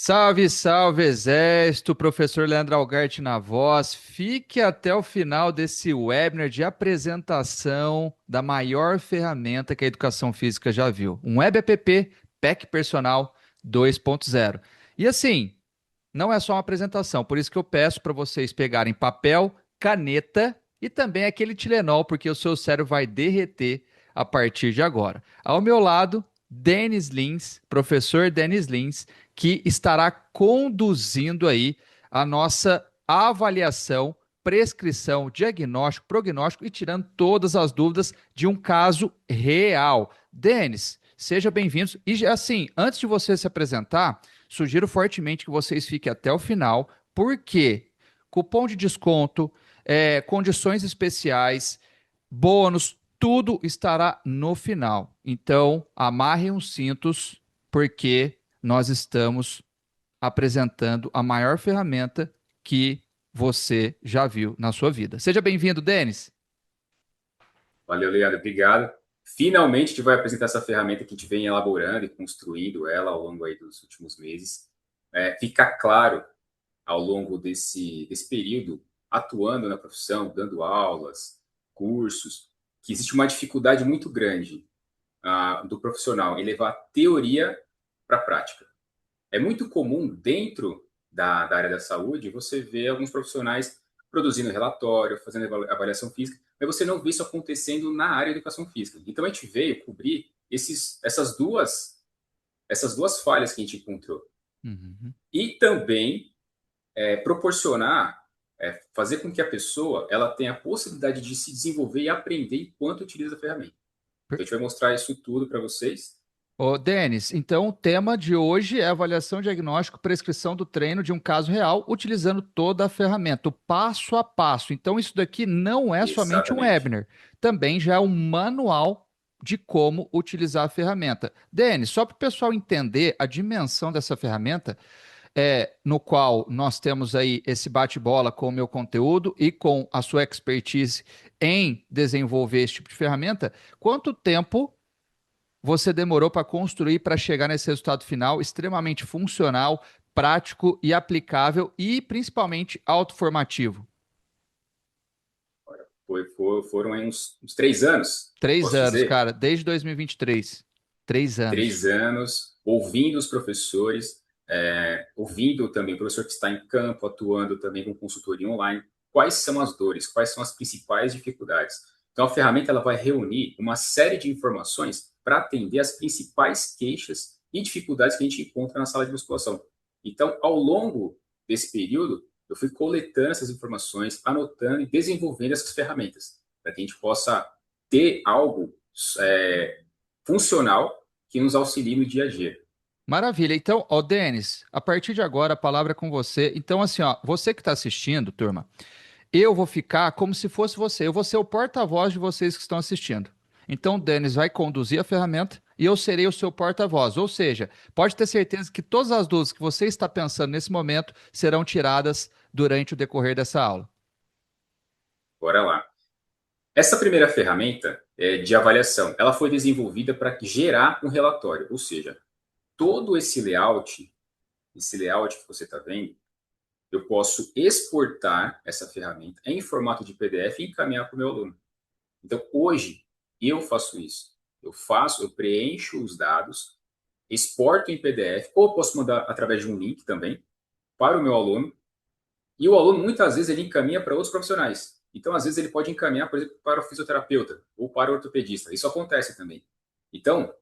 Salve, salve, Exército, professor Leandro Algarte na voz. Fique até o final desse webinar de apresentação da maior ferramenta que a educação física já viu. Um Web App PEC Personal 2.0. E assim, não é só uma apresentação, por isso que eu peço para vocês pegarem papel, caneta e também aquele Tilenol, porque o seu cérebro vai derreter a partir de agora. Ao meu lado, Denis Lins, professor Denis Lins, que estará conduzindo aí a nossa avaliação, prescrição, diagnóstico, prognóstico e tirando todas as dúvidas de um caso real. Denis, seja bem-vindo. E assim, antes de você se apresentar, sugiro fortemente que vocês fiquem até o final, porque cupom de desconto, condições especiais, bônus, tudo estará no final. Então, amarrem os cintos, porque nós estamos apresentando a maior ferramenta que você já viu na sua vida. Seja bem-vindo, Denis. Valeu, Leandro. Obrigado. Finalmente, a gente vai apresentar essa ferramenta que a gente vem elaborando e construindo ela ao longo aí dos últimos meses. Fica claro, ao longo desse período, atuando na profissão, dando aulas, cursos, que existe uma dificuldade muito grande do profissional em levar a teoria para a prática. É muito comum, dentro da área da saúde, você ver alguns profissionais produzindo relatório, fazendo avaliação física, mas você não vê isso acontecendo na área de educação física. Então, a gente veio cobrir essas duas falhas que a gente encontrou. Uhum. E também proporcionar, fazer com que a pessoa ela tenha a possibilidade de se desenvolver e aprender enquanto utiliza a ferramenta. Então, a gente vai mostrar isso tudo para vocês. Ô, Denis, então o tema de hoje é avaliação, diagnóstico, prescrição do treino de um caso real, utilizando toda a ferramenta, o passo a passo. Então, isso daqui não é somente um Exatamente. webinar, também já é um manual de como utilizar a ferramenta. Denis, só para o pessoal entender a dimensão dessa ferramenta, no qual nós temos aí esse bate-bola com o meu conteúdo e com a sua expertise em desenvolver esse tipo de ferramenta, quanto tempo você demorou para construir para chegar nesse resultado final extremamente funcional, prático e aplicável e principalmente autoformativo? Foram aí uns 3 anos, Três posso anos, dizer? cara, desde 2023. 3 anos. 3 anos, ouvindo os professores, ouvindo também o professor que está em campo, atuando também com consultoria online, quais são as dores, quais são as principais dificuldades. Então, a ferramenta ela vai reunir uma série de informações para atender as principais queixas e dificuldades que a gente encontra na sala de musculação. Então, ao longo desse período, eu fui coletando essas informações, anotando e desenvolvendo essas ferramentas, para que a gente possa ter algo funcional que nos auxilie no dia a dia. Maravilha. Então, ó, Denis, a partir de agora a palavra é com você. Então, assim, ó, você que está assistindo, turma, eu vou ficar como se fosse você. Eu vou ser o porta-voz de vocês que estão assistindo. Então, o Denis vai conduzir a ferramenta e eu serei o seu porta-voz. Ou seja, pode ter certeza que todas as dúvidas que você está pensando nesse momento serão tiradas durante o decorrer dessa aula. Bora lá. Essa primeira ferramenta de avaliação, ela foi desenvolvida para gerar um relatório, ou seja, todo esse layout que você está vendo, eu posso exportar essa ferramenta em formato de PDF e encaminhar para o meu aluno. Então, hoje, eu faço isso. Eu preencho os dados, exporto em PDF, ou posso mandar através de um link também para o meu aluno. E o aluno, muitas vezes, ele encaminha para outros profissionais. Então, às vezes, ele pode encaminhar, por exemplo, para o fisioterapeuta ou para o ortopedista. Isso acontece também. Então,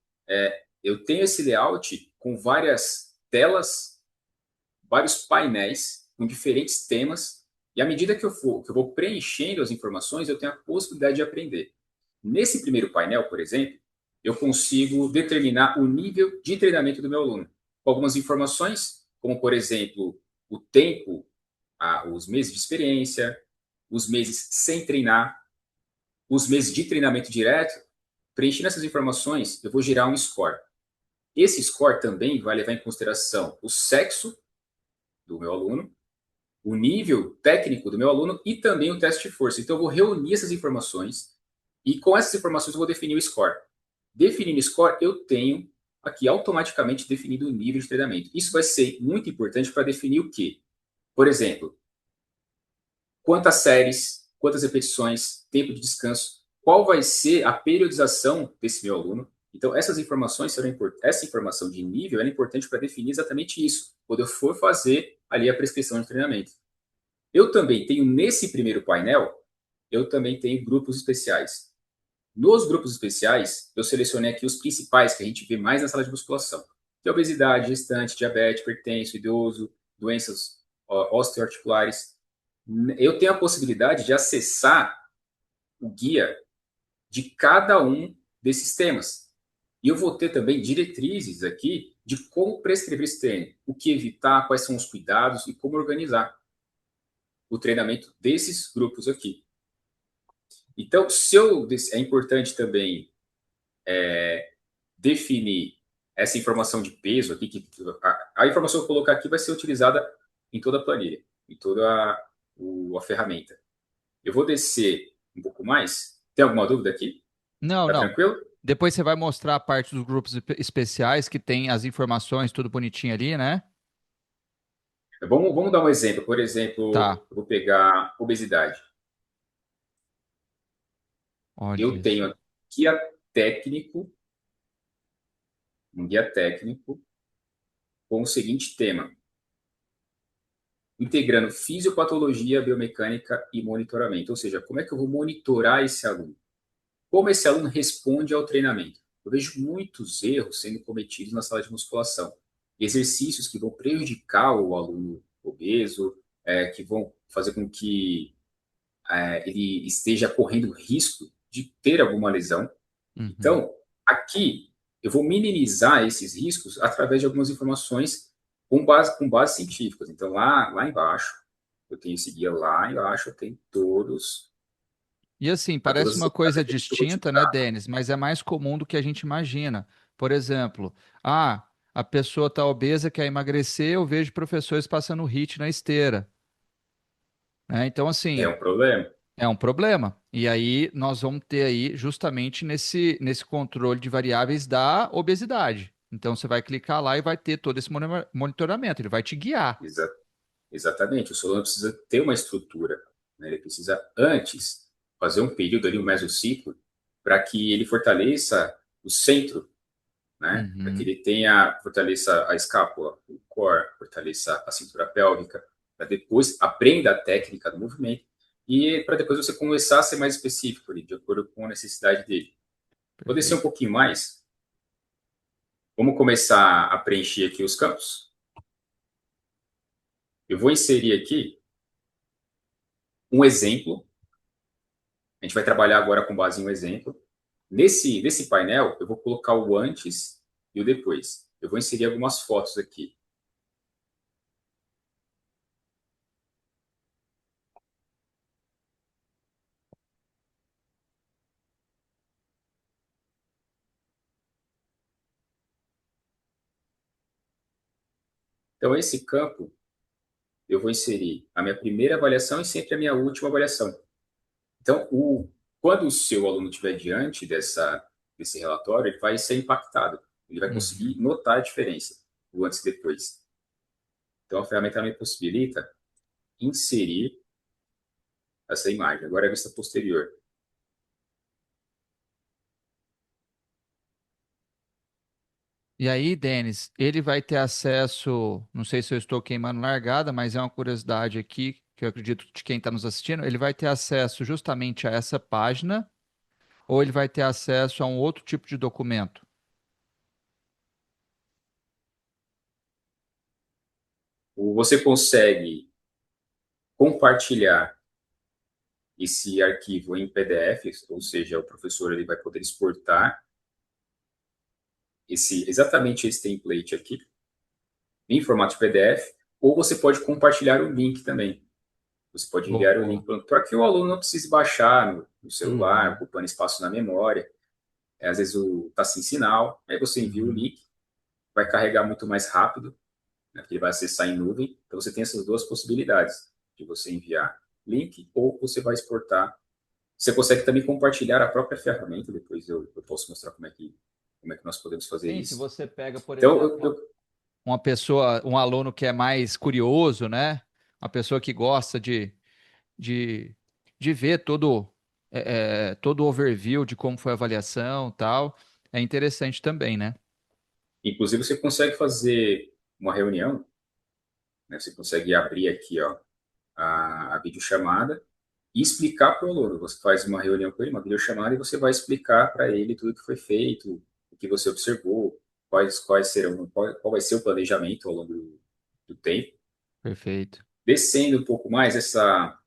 eu tenho esse layout com várias telas, vários painéis com diferentes temas. E à medida que eu vou preenchendo as informações, eu tenho a possibilidade de aprender. Nesse primeiro painel, por exemplo, eu consigo determinar o nível de treinamento do meu aluno. Com algumas informações, como, por exemplo, o tempo, os meses de experiência, os meses sem treinar, os meses de treinamento direto. Preenchendo essas informações, eu vou gerar um score. Esse score também vai levar em consideração o sexo do meu aluno, o nível técnico do meu aluno e também o teste de força. Então, eu vou reunir essas informações e com essas informações eu vou definir o score. Definindo o score, eu tenho aqui automaticamente definido o nível de treinamento. Isso vai ser muito importante para definir o quê? Por exemplo, quantas séries, quantas repetições, tempo de descanso, qual vai ser a periodização desse meu aluno. Então, essas informações serão essa informação de nível é importante para definir exatamente isso, quando eu for fazer ali a prescrição de treinamento. Eu também tenho, nesse primeiro painel, eu também tenho grupos especiais. Nos grupos especiais, eu selecionei aqui os principais que a gente vê mais na sala de musculação, que é obesidade, gestante, diabetes, hipertenso, idoso, doenças osteoarticulares. Eu tenho a possibilidade de acessar o guia de cada um desses temas. E eu vou ter também diretrizes aqui de como prescrever esse treino, o que evitar, quais são os cuidados e como organizar o treinamento desses grupos aqui. Então, é importante também definir essa informação de peso aqui, que a informação que eu colocar aqui vai ser utilizada em toda a planilha, em toda a ferramenta. Eu vou descer um pouco mais. Tem alguma dúvida aqui? Não, Tá não. tranquilo? Depois você vai mostrar a parte dos grupos especiais que tem as informações, tudo bonitinho ali, né? Vamos dar um exemplo. Por exemplo, Tá. eu vou pegar obesidade. Eu Olha tenho só. aqui guia técnico, um guia técnico com o seguinte tema: integrando fisiopatologia, biomecânica e monitoramento. Ou seja, como é que eu vou monitorar esse aluno? Como esse aluno responde ao treinamento? Eu vejo muitos erros sendo cometidos na sala de musculação. Exercícios que vão prejudicar o aluno obeso, que vão fazer com que ele esteja correndo risco de ter alguma lesão. Uhum. Então, aqui eu vou minimizar esses riscos através de algumas informações com base científicas. Então, lá embaixo, eu tenho esse guia lá embaixo, eu tenho E assim, todas parece uma as coisa referências que eu vou distinta, né, Denis? Mas é mais comum do que a gente imagina. Por exemplo, a pessoa está obesa, quer emagrecer, eu vejo professores passando HIIT na esteira, né? Então, É assim, um problema. é um problema. E aí nós vamos ter aí justamente nesse controle de variáveis da obesidade. Então você vai clicar lá e vai ter todo esse monitoramento, ele vai te guiar. Exa exatamente. O solo precisa ter uma estrutura, né? Ele precisa, antes, fazer um período ali, um mesociclo, para que ele fortaleça o centro, né? Para que Uhum, ele tenha, fortaleça a escápula, o core, fortaleça a cintura pélvica, para depois aprenda a técnica do movimento e para depois você começar a ser mais específico ali, de acordo com a necessidade dele. Vou descer um perfeito. pouquinho mais. Vamos começar a preencher aqui os campos. Eu vou inserir aqui um exemplo. A gente vai trabalhar agora com base em um exemplo. Nesse painel, eu vou colocar o antes e o depois. Eu vou inserir algumas fotos aqui. Então, esse campo, eu vou inserir a minha primeira avaliação e sempre a minha última avaliação. Então, quando o seu aluno estiver diante desse relatório, ele vai ser impactado. Ele vai Uhum. conseguir notar a diferença, o antes e depois. Então, a ferramenta me possibilita inserir essa imagem. Agora é a vista posterior. E aí, Denis, ele vai ter acesso, não sei se eu estou queimando largada, mas é uma curiosidade aqui, que eu acredito de quem está nos assistindo, ele vai ter acesso justamente a essa página, ou ele vai ter acesso a um outro tipo de documento? Você consegue compartilhar esse arquivo em PDF, ou seja, o professor ele vai poder exportar exatamente esse template aqui em formato de PDF, ou você pode compartilhar o link também. Você pode enviar o Boa. link para que o aluno não precise baixar no celular, Uhum, ocupando espaço na memória. Às vezes está sem sinal, aí você envia o uhum. link, vai carregar muito mais rápido, né, porque ele vai acessar em nuvem. Então você tem essas duas possibilidades, de você enviar link ou você vai exportar. Você consegue também compartilhar a própria ferramenta, depois eu posso mostrar como é que Como é que nós podemos fazer Sim, se isso? você pega, por Então, exemplo, uma pessoa, um aluno que é mais curioso, né? Uma pessoa que gosta de, de ver todo o overview de como foi a avaliação, tal, é interessante também, né? inclusive, você consegue fazer uma reunião, né? Você consegue abrir aqui, ó, a videochamada e explicar para o aluno. Você faz uma reunião com ele, uma videochamada, e você vai explicar para ele tudo que foi feito, o que você observou, quais serão, qual vai ser o planejamento ao longo do tempo. Perfeito. Descendo um pouco mais, essa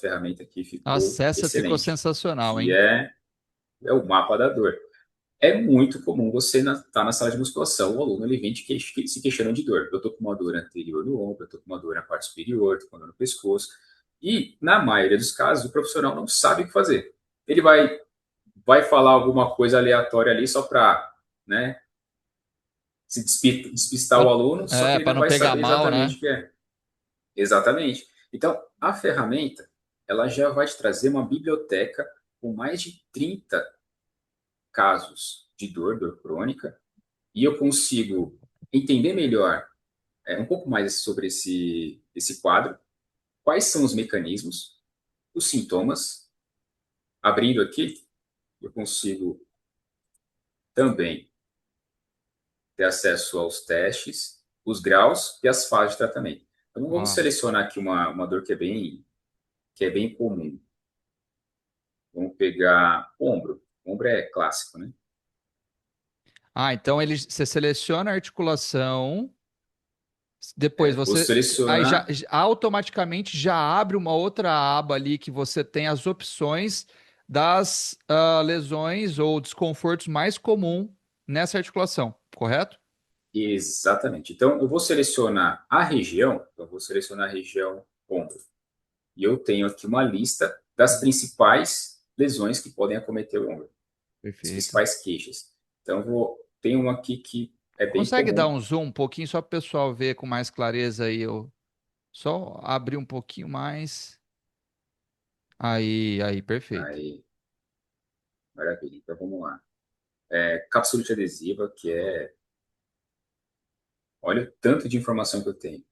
ferramenta aqui ficou Nossa, essa ficou excelente, sensacional, que hein? é o mapa da dor. É muito comum você estar na sala de musculação, o aluno ele vem se queixando de dor. Eu estou com uma dor anterior no ombro, eu estou com uma dor na parte superior, estou com uma dor no pescoço. E, na maioria dos casos, o profissional não sabe o que fazer. Ele vai falar alguma coisa aleatória ali só para, né, se despistar o aluno, só que ele Para não não vai pegar saber mal, exatamente né? o que é. Exatamente. Então, a ferramenta, ela já vai te trazer uma biblioteca com mais de 30 casos de dor crônica, e eu consigo entender melhor, um pouco mais sobre esse quadro, quais são os mecanismos, os sintomas. Abrindo aqui, eu consigo também ter acesso aos testes, os graus e as fases de tratamento. Então, vamos Ó. selecionar aqui uma dor que é bem comum. Vamos pegar ombro. Ombro é clássico, né? Então você seleciona a articulação, depois Vou você aí selecionar automaticamente já abre uma outra aba ali que você tem as opções das lesões ou desconfortos mais comum nessa articulação, correto? exatamente. Então, eu vou selecionar a região, então eu vou selecionar a região ombro. E eu tenho aqui uma lista das principais lesões que podem acometer o ombro, as Perfeito. principais queixas. Então, tem uma aqui que é bem Consegue dar comum. um zoom um pouquinho só para o pessoal ver com mais clareza aí? Só abrir um pouquinho mais. Aí, perfeito. Aí, maravilha. Então, vamos lá. Capsulite adesiva, que é. Olha o tanto de informação que eu tenho.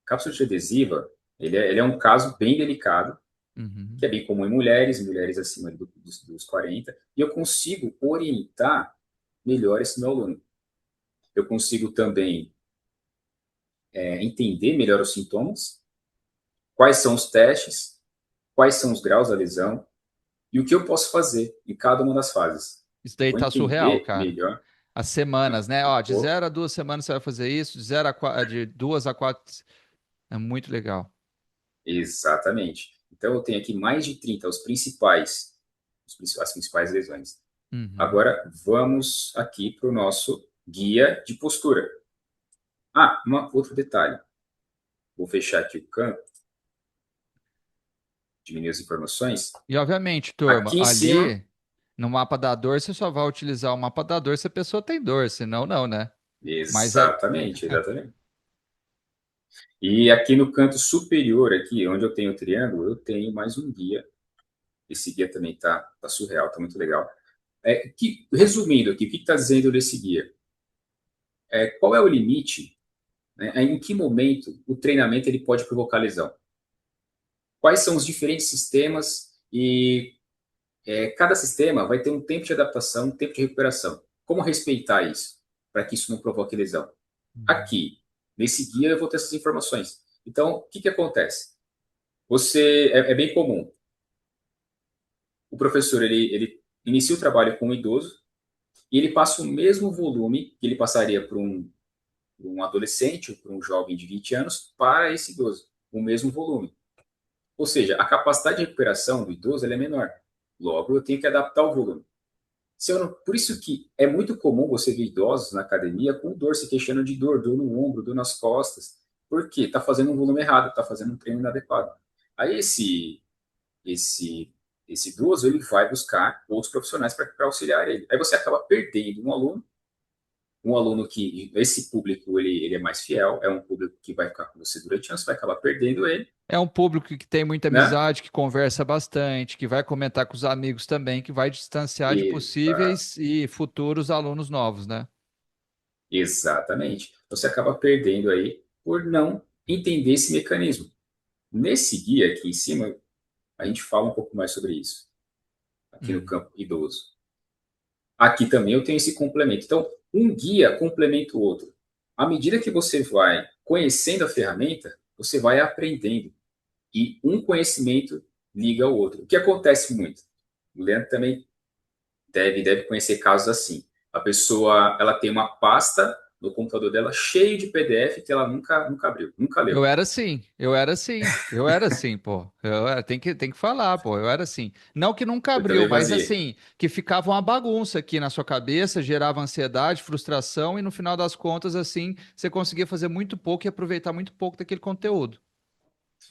Capsulite adesiva, ele é um caso bem delicado, que Uhum. é bem comum em mulheres, mulheres acima dos 40, e eu consigo orientar melhor esse meu aluno. Eu consigo também entender melhor os sintomas, quais são os testes, quais são os graus da lesão e o que eu posso fazer em cada uma das fases. Isso Eu daí vou tá surreal, entender cara. melhor. As semanas, né? Ó, de Vou, 0 a 2 semanas você vai fazer isso, de 2 a 4. É muito legal. exatamente. Então, eu tenho aqui mais de 30 as principais lesões. Uhum. Agora, vamos aqui para o nosso guia de postura. Outro detalhe. Vou fechar aqui o campo, diminuir as informações. E obviamente, turma, Aqui em cima, ali no mapa da dor, você só vai utilizar o mapa da dor se a pessoa tem dor, senão não, né? Mas é. exatamente, exatamente. E aqui no canto superior, aqui onde eu tenho o triângulo, eu tenho mais um guia. Esse guia também tá surreal, tá muito legal. Resumindo aqui, o que está dizendo nesse guia? Qual é o limite, né? Em que momento o treinamento ele pode provocar lesão? Quais são os diferentes sistemas e cada sistema vai ter um tempo de adaptação, um tempo de recuperação. Como respeitar isso para que isso não provoque lesão? Uhum. Aqui, nesse guia, eu vou ter essas informações. Então, o que acontece? É bem comum. O professor ele inicia o trabalho com um idoso e ele passa o mesmo volume que ele passaria para um adolescente ou para um jovem de 20 anos para esse idoso, o mesmo volume. Ou seja, a capacidade de recuperação do idoso é menor. Logo, eu tenho que adaptar o volume. Por isso que é muito comum você ver idosos na academia com dor, se queixando de dor no ombro, dor nas costas. Por quê? Está fazendo um volume errado, está fazendo um treino inadequado. Aí esse, esse idoso ele vai buscar outros profissionais para auxiliar ele. Aí você acaba perdendo um aluno Um aluno que, esse público, ele é mais fiel, é um público que vai ficar com você durante anos, você vai acabar perdendo ele, É um público que tem muita né? amizade, que conversa bastante, que vai comentar com os amigos também, que vai distanciar de Exa- possíveis e futuros alunos novos, né? Exatamente. Você acaba perdendo aí por não entender esse mecanismo. Nesse guia aqui em cima, a gente fala um pouco mais sobre isso, aqui no Hum. campo idoso. Aqui também eu tenho esse complemento. Então, um guia complementa o outro. À medida que você vai conhecendo a ferramenta, você vai aprendendo. E um conhecimento liga ao outro. O que acontece muito? O Leandro também deve conhecer casos assim. A pessoa ela tem uma pasta no computador dela cheio de PDF que ela nunca abriu, nunca Eu leu. era assim, eu era assim, eu era assim, pô. Tem que falar, pô. Eu era assim. Não que nunca Eu abriu, também mas fazia. assim, que ficava uma bagunça aqui na sua cabeça, gerava ansiedade, frustração, e no final das contas, assim, você conseguia fazer muito pouco e aproveitar muito pouco daquele conteúdo.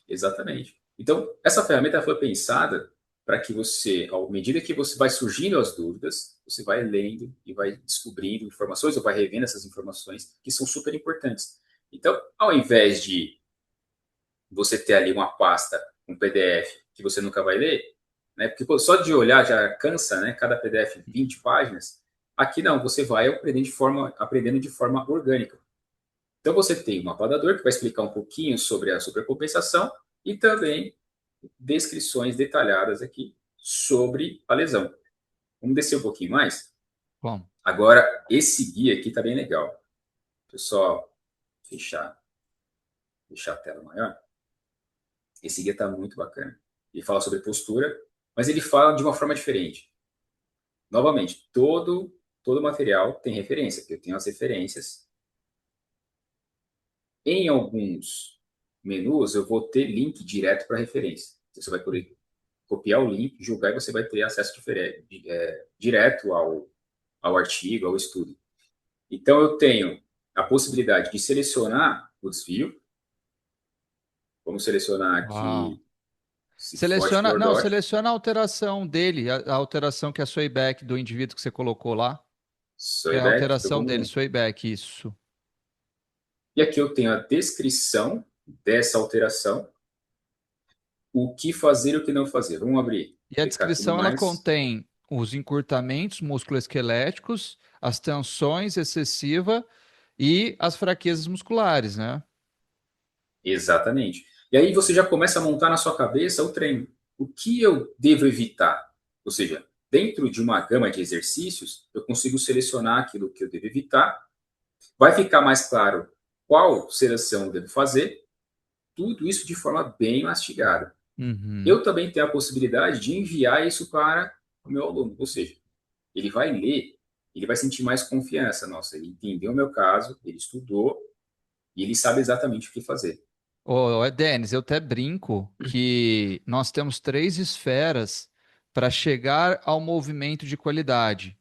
Exatamente. Então, essa ferramenta foi pensada para que você, à medida que você vai surgindo as dúvidas, você vai lendo e vai descobrindo informações ou vai revendo essas informações que são super importantes. Então, ao invés de você ter ali uma pasta, um PDF que você nunca vai ler, né? Porque pô, só de olhar já cansa, né? Cada PDF 20 páginas. Aqui não, você vai aprendendo de forma orgânica. Então você tem um mapeador que vai explicar um pouquinho sobre a supercompensação e também descrições detalhadas aqui sobre a lesão. Vamos descer um pouquinho mais? Bom, Agora, esse guia aqui está bem legal. Deixa eu só fechar, deixar a tela maior. Esse guia está muito bacana. Ele fala sobre postura, mas ele fala de uma forma diferente. Novamente, todo material tem referência, porque eu tenho as referências. Em alguns menus, eu vou ter link direto para referência. Você vai poder copiar o link, julgar e você vai ter acesso direto ao artigo, ao estudo. Então, eu tenho a possibilidade de selecionar o desvio. Vamos selecionar uau. aqui cifote Seleciona, não, lordótico, seleciona a alteração dele, a alteração que é a swayback do indivíduo que você colocou lá, que é a soyback. Então, alteração dele, vamos... swayback, isso. E aqui eu tenho a descrição dessa alteração, o que fazer e o que não fazer. Vamos abrir, E a clicar aqui no descrição ela mais. contém os encurtamentos musculoesqueléticos, as tensões excessivas e as fraquezas musculares, né? Exatamente. E aí você já começa a montar na sua cabeça o treino. O que eu devo evitar? Ou seja, dentro de uma gama de exercícios, eu consigo selecionar aquilo que eu devo evitar. Vai ficar mais claro qual seleção eu devo fazer. Tudo isso de forma bem mastigada. Uhum. Eu também tenho a possibilidade de enviar isso para o meu aluno. Ou seja, ele vai ler, ele vai sentir mais confiança. Nossa, ele entendeu o meu caso, ele estudou e ele sabe exatamente o que fazer. Ô, Denis, eu até brinco que nós temos três esferas para chegar ao movimento de qualidade.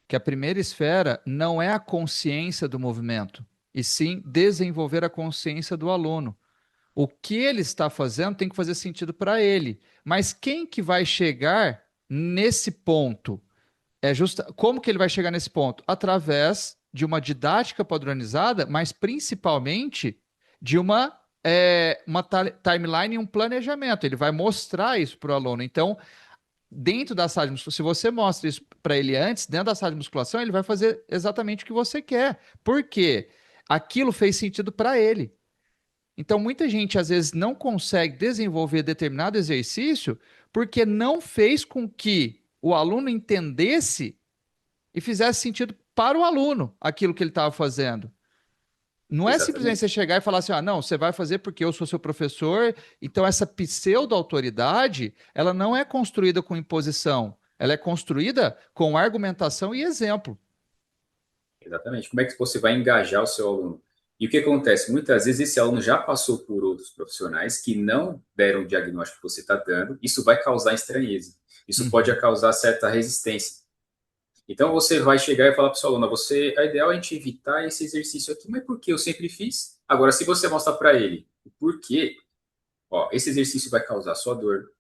Que a primeira esfera não é a consciência do movimento, e sim desenvolver a consciência do aluno. O que ele está fazendo tem que fazer sentido para ele. Mas quem que vai chegar nesse ponto? Como que ele vai chegar nesse ponto? Através de uma didática padronizada, mas principalmente de uma timeline e um planejamento. Ele vai mostrar isso para o aluno. Então, dentro da sala de musculação, se você mostra isso para ele antes, dentro da sala de musculação, ele vai fazer exatamente o que você quer. Por quê? Aquilo fez sentido para ele. Então, muita gente às vezes não consegue desenvolver determinado exercício porque não fez com que o aluno entendesse e fizesse sentido para o aluno aquilo que ele estava fazendo. Não é simplesmente você Exatamente. chegar e falar assim, ah, não, você vai fazer porque eu sou seu professor. Então, essa pseudo-autoridade, ela não é construída com imposição, ela é construída com argumentação e exemplo. Exatamente. Como é que você vai engajar o seu aluno? E o que acontece? Muitas vezes esse aluno já passou por outros profissionais que não deram o diagnóstico que você está dando. Isso vai causar estranheza. Isso pode Uhum. causar certa resistência. Então você vai chegar e falar para o seu aluno: é ideal a gente evitar esse exercício aqui, mas por que eu sempre fiz? Agora, se você mostrar para ele o porquê, ó, esse exercício vai causar sua dor,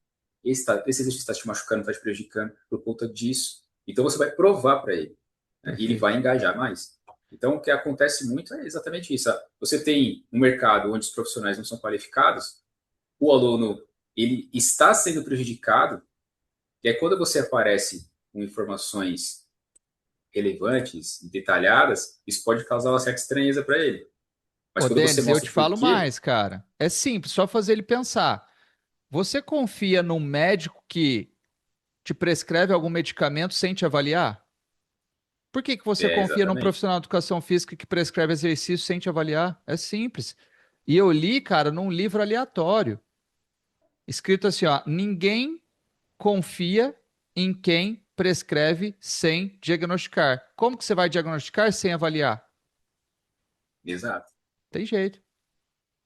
esse exercício está te machucando, está te prejudicando por conta disso. Então você vai provar para ele, né? E ele vai Perfeito. engajar mais. Então, o que acontece muito é exatamente isso. Você tem um mercado onde os profissionais não são qualificados, o aluno ele está sendo prejudicado, e aí quando você aparece com informações relevantes, detalhadas, isso pode causar uma certa estranheza para ele. Mas Ô, quando você Denis, eu mostra te o falo porquê, mais, cara. É simples, só fazer ele pensar. Você confia num médico que te prescreve algum medicamento sem te avaliar? Por que que você é confia num exatamente. profissional de educação física que prescreve exercício sem te avaliar? É simples. E eu li, cara, num livro aleatório, escrito assim, ó, ninguém confia em quem prescreve sem diagnosticar. Como que você vai diagnosticar sem avaliar? Exato. Tem jeito.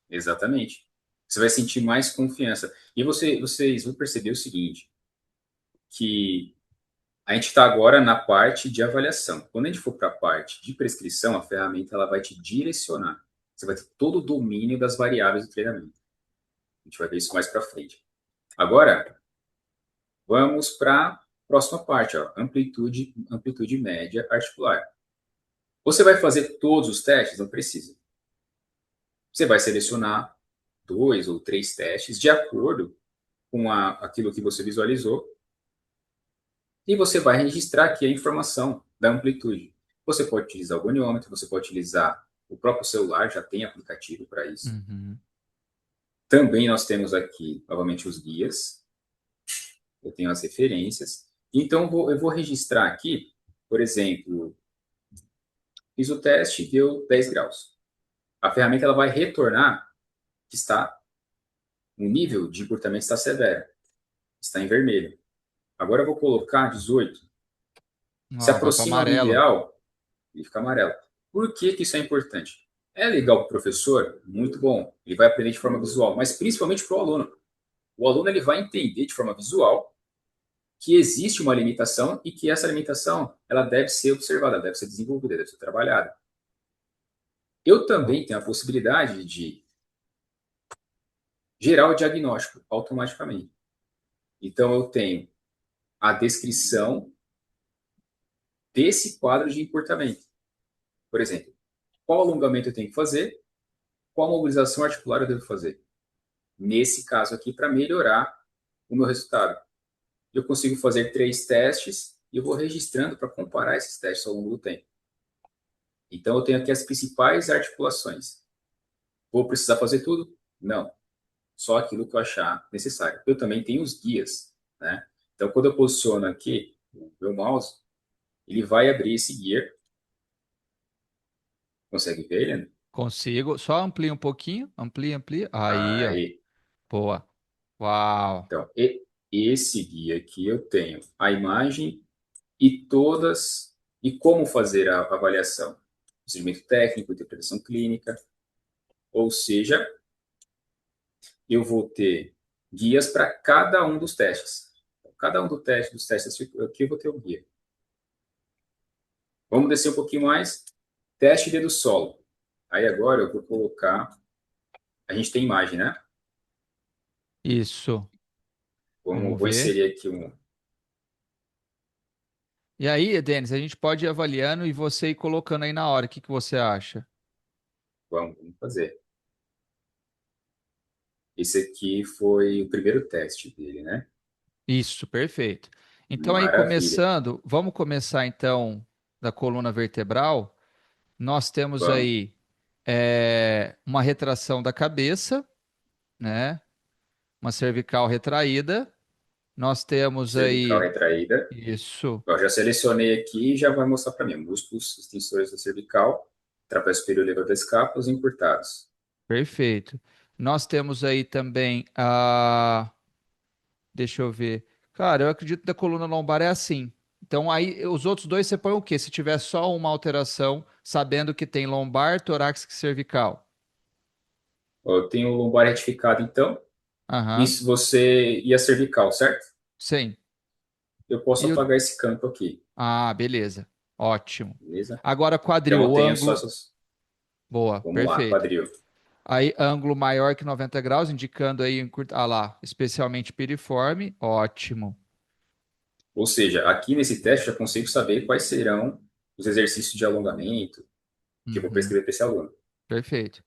Exatamente. Você vai sentir mais confiança. E vocês vão perceber o seguinte, que a gente está agora na parte de avaliação. Quando a gente for para a parte de prescrição, a ferramenta ela vai te direcionar. Você vai ter todo o domínio das variáveis do treinamento. A gente vai ver isso mais para frente. Agora, vamos para a próxima parte, ó, amplitude média articular. Você vai fazer todos os testes? Não precisa. Você vai selecionar 2 ou 3 testes de acordo com aquilo que você visualizou e você vai registrar aqui a informação da amplitude. Você pode utilizar o goniômetro, você pode utilizar o próprio celular, já tem aplicativo para isso. Uhum. Também nós temos aqui, novamente, os guias, eu tenho as referências. Então, eu vou registrar aqui, por exemplo, fiz o teste, deu 10 graus. A ferramenta ela vai retornar que está, o nível de encurtamento está severo, está em vermelho. Agora eu vou colocar 18. Se Ó, vai para aproxima do amarelo. ideal, ele fica amarelo. Por que, que isso é importante? É legal para o professor? Muito bom. Ele vai aprender de forma visual, mas principalmente para o aluno. O aluno ele vai entender de forma visual que existe uma limitação e que essa limitação ela deve ser observada, deve ser desenvolvida, deve ser trabalhada. Eu Ó, também tenho a possibilidade de gerar o diagnóstico automaticamente. Então, eu tenho a descrição desse quadro de encurtamento. Por exemplo, qual alongamento eu tenho que fazer, qual mobilização articular eu devo fazer. Nesse caso aqui, para melhorar o meu resultado. Eu consigo fazer 3 testes e eu vou registrando para comparar esses testes ao longo do tempo. Então, eu tenho aqui as principais articulações. Vou precisar fazer tudo? Não. Só aquilo que eu achar necessário. Eu também tenho os guias, né? Então, quando eu posiciono aqui o meu mouse, ele vai abrir esse guia. Consegue ver, ele? consigo. Só amplia um pouquinho. Amplia, amplia. Aí, ó. Aí. Boa. Uau. Então, esse guia aqui eu tenho a imagem e todas e como fazer a avaliação. Procedimento técnico, interpretação clínica, ou seja, eu vou ter guias para cada um dos testes. Cada um dos testes aqui eu vou ter um guia. Vamos descer um pouquinho mais. Teste de do solo. Aí agora eu vou colocar. A gente tem imagem, né? Isso. Vamos Vou ver. inserir aqui um. E aí, Denis, a gente pode ir avaliando e você ir colocando aí na hora. O que que você acha? Vamos fazer. Esse aqui foi o primeiro teste dele, né? Isso, perfeito. Então, aí Maravilha. começando, vamos começar então da coluna vertebral. Nós temos Vamos. aí uma retração da cabeça, né? Uma cervical retraída. Nós temos Cervical aí retraída. isso, Eu já selecionei aqui e já vai mostrar para mim. Músculos extensores da cervical, trapézio superior elevador da escápula, os encurtados. perfeito. Nós temos aí também deixa eu ver. Cara, eu acredito que da coluna lombar é assim. Então aí os outros dois você põe o quê? Se tiver só uma alteração, sabendo que tem lombar, torácico e cervical. Eu tenho o lombar retificado, então. Aham, Isso você e a cervical, certo? sim. Eu posso E o... apagar esse campo aqui, Ah, beleza. Ótimo. beleza? Agora Então quadril, eu o tenho só ângulo. essas. Boa, Vamos lá, perfeito. quadril. Aí ângulo maior que 90 graus, indicando aí, ah lá, especialmente piriforme. Ótimo. Ou seja, aqui nesse teste eu já consigo saber quais serão os exercícios de alongamento. que eu vou Uhum. prescrever para esse aluno. Perfeito.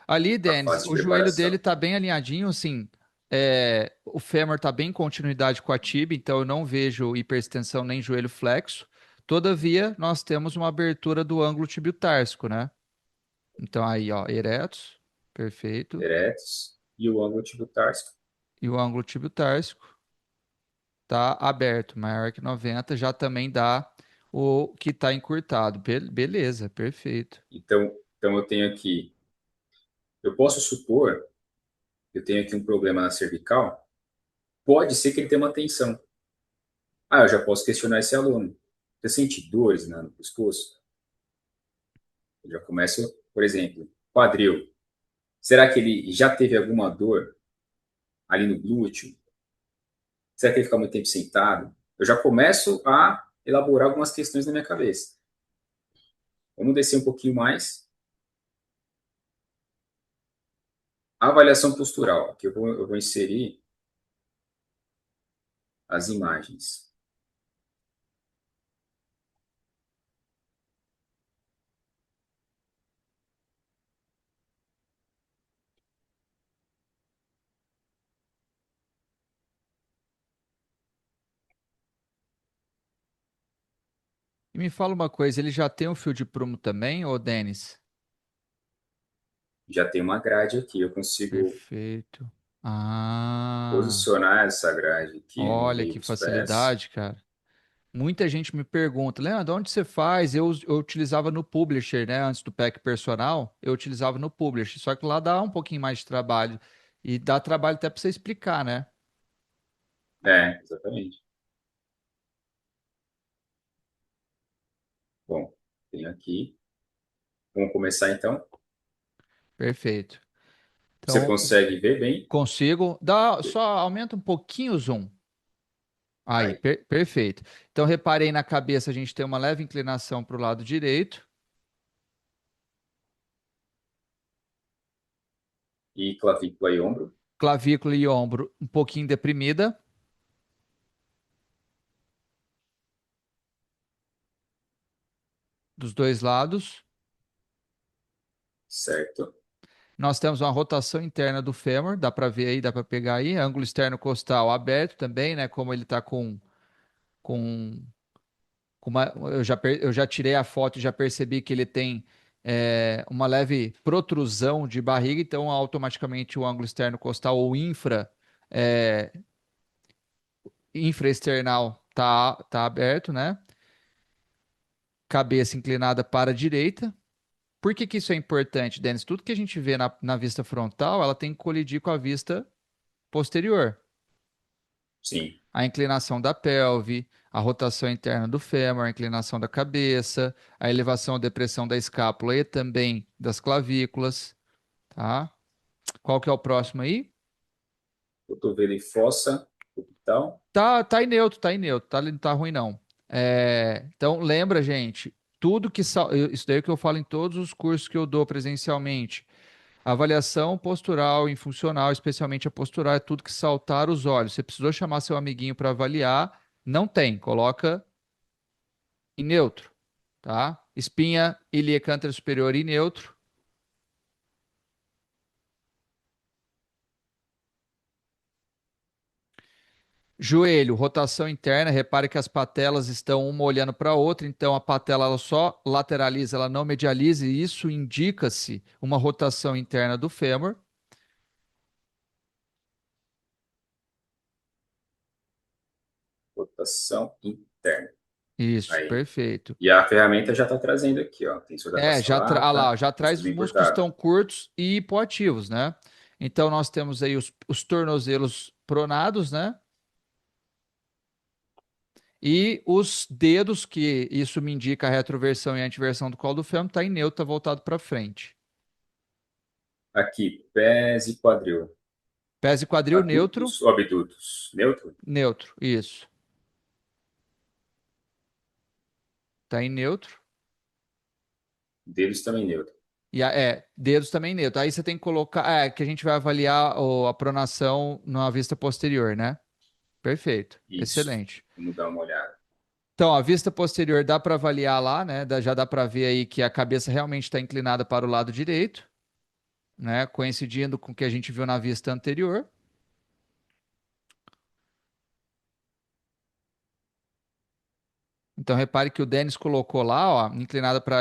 Ali, A Denis, fase de o joelho dele preparação. tá bem alinhadinho, assim, o fêmur tá bem em continuidade com a tíbia, então eu não vejo hiperextensão nem joelho flexo. Todavia, nós temos uma abertura do ângulo tibio-társico, né? Então aí, ó, eretos, perfeito. Eretos e o ângulo tibiotársico. E o ângulo tibio-társico tá aberto, maior que 90, já também dá o que tá encurtado. Beleza, perfeito. Então eu tenho aqui, eu posso supor, eu tenho aqui um problema na cervical, pode ser que ele tenha uma tensão. Ah, eu já posso questionar esse aluno. Você sente dores, né, no pescoço? Eu já começo, por exemplo, quadril. Será que ele já teve alguma dor ali no glúteo? Será que ele fica muito tempo sentado? Eu já começo a elaborar algumas questões na minha cabeça. Vamos descer um pouquinho mais. Avaliação postural. Aqui eu vou inserir as imagens. E me fala uma coisa, ele já tem um fio de prumo também, ô Denis? Já tem uma grade aqui. Eu consigo Perfeito. Ah, posicionar essa grade aqui no olha meio que dos pés. facilidade, cara. Muita gente me pergunta, Leandro, onde você faz? Eu utilizava no Publisher, né? Antes do pack personal, eu utilizava no Publisher. Só que lá dá um pouquinho mais de trabalho. E dá trabalho até para você explicar, né? É, exatamente. Bom, tenho aqui. Vamos começar então. Perfeito. Você Então, consegue ver bem? consigo. Dá, só aumenta um pouquinho o zoom. Aí, Aí. perfeito. Então, reparei na cabeça, a gente tem uma leve inclinação para o lado direito. E clavícula e ombro. Clavícula e ombro um pouquinho deprimida, dos dois lados. Certo. Nós temos uma rotação interna do fêmur, dá para ver aí, dá para pegar aí. Ângulo externo costal aberto também, né? Como ele está com, com uma. Eu já tirei a foto e já percebi que ele tem uma leve protrusão de barriga, então automaticamente o ângulo externo costal ou é, infraesternal tá aberto, né? Cabeça inclinada para a direita. Por que que isso é importante, Denis? Tudo que a gente vê na vista frontal, ela tem que colidir com a vista posterior. Sim. A inclinação da pelve, a rotação interna do fêmur, a inclinação da cabeça, a elevação ou depressão da escápula e também das clavículas, tá? Qual que é o próximo aí? Cotovelo e fossa orbital. Tá em neutro, não tá ruim não. Então lembra, gente, tudo que isso daí é que eu falo em todos os cursos que eu dou presencialmente. Avaliação postural e funcional, especialmente a postural, é tudo que saltar os olhos. Você precisou chamar seu amiguinho para avaliar, não tem, coloca em neutro, tá? Espinha ilíaca anterior superior em neutro. Joelho, rotação interna. Repare que as patelas estão uma olhando para a outra, então a patela ela só lateraliza, ela não medializa, e isso indica-se uma rotação interna do fêmur. Rotação interna. Isso, Aí. perfeito. E a ferramenta já está trazendo aqui, ó. Tensor da face Ah lata, lá, já traz músculo os bem músculos cortado. tão curtos e hipoativos, né? Então nós temos aí os tornozelos pronados, né? E os dedos, que isso me indica a retroversão e a antiversão do colo do fêmur, está em neutro, tá voltado para frente. Aqui, pés e quadril. Pés e quadril, neutro, Adutos ou abdutos? Neutro? neutro, isso. Tá em neutro. Dedos também neutro. Dedos também neutro. Aí você tem que colocar, que a gente vai avaliar a pronação na vista posterior, né? Perfeito, Isso. excelente. Vamos dar uma olhada. Então, a vista posterior dá para avaliar lá, né? Já dá para ver aí que a cabeça realmente está inclinada para o lado direito, né? Coincidindo com o que a gente viu na vista anterior. Então, repare que o Denis colocou lá, ó, inclinada para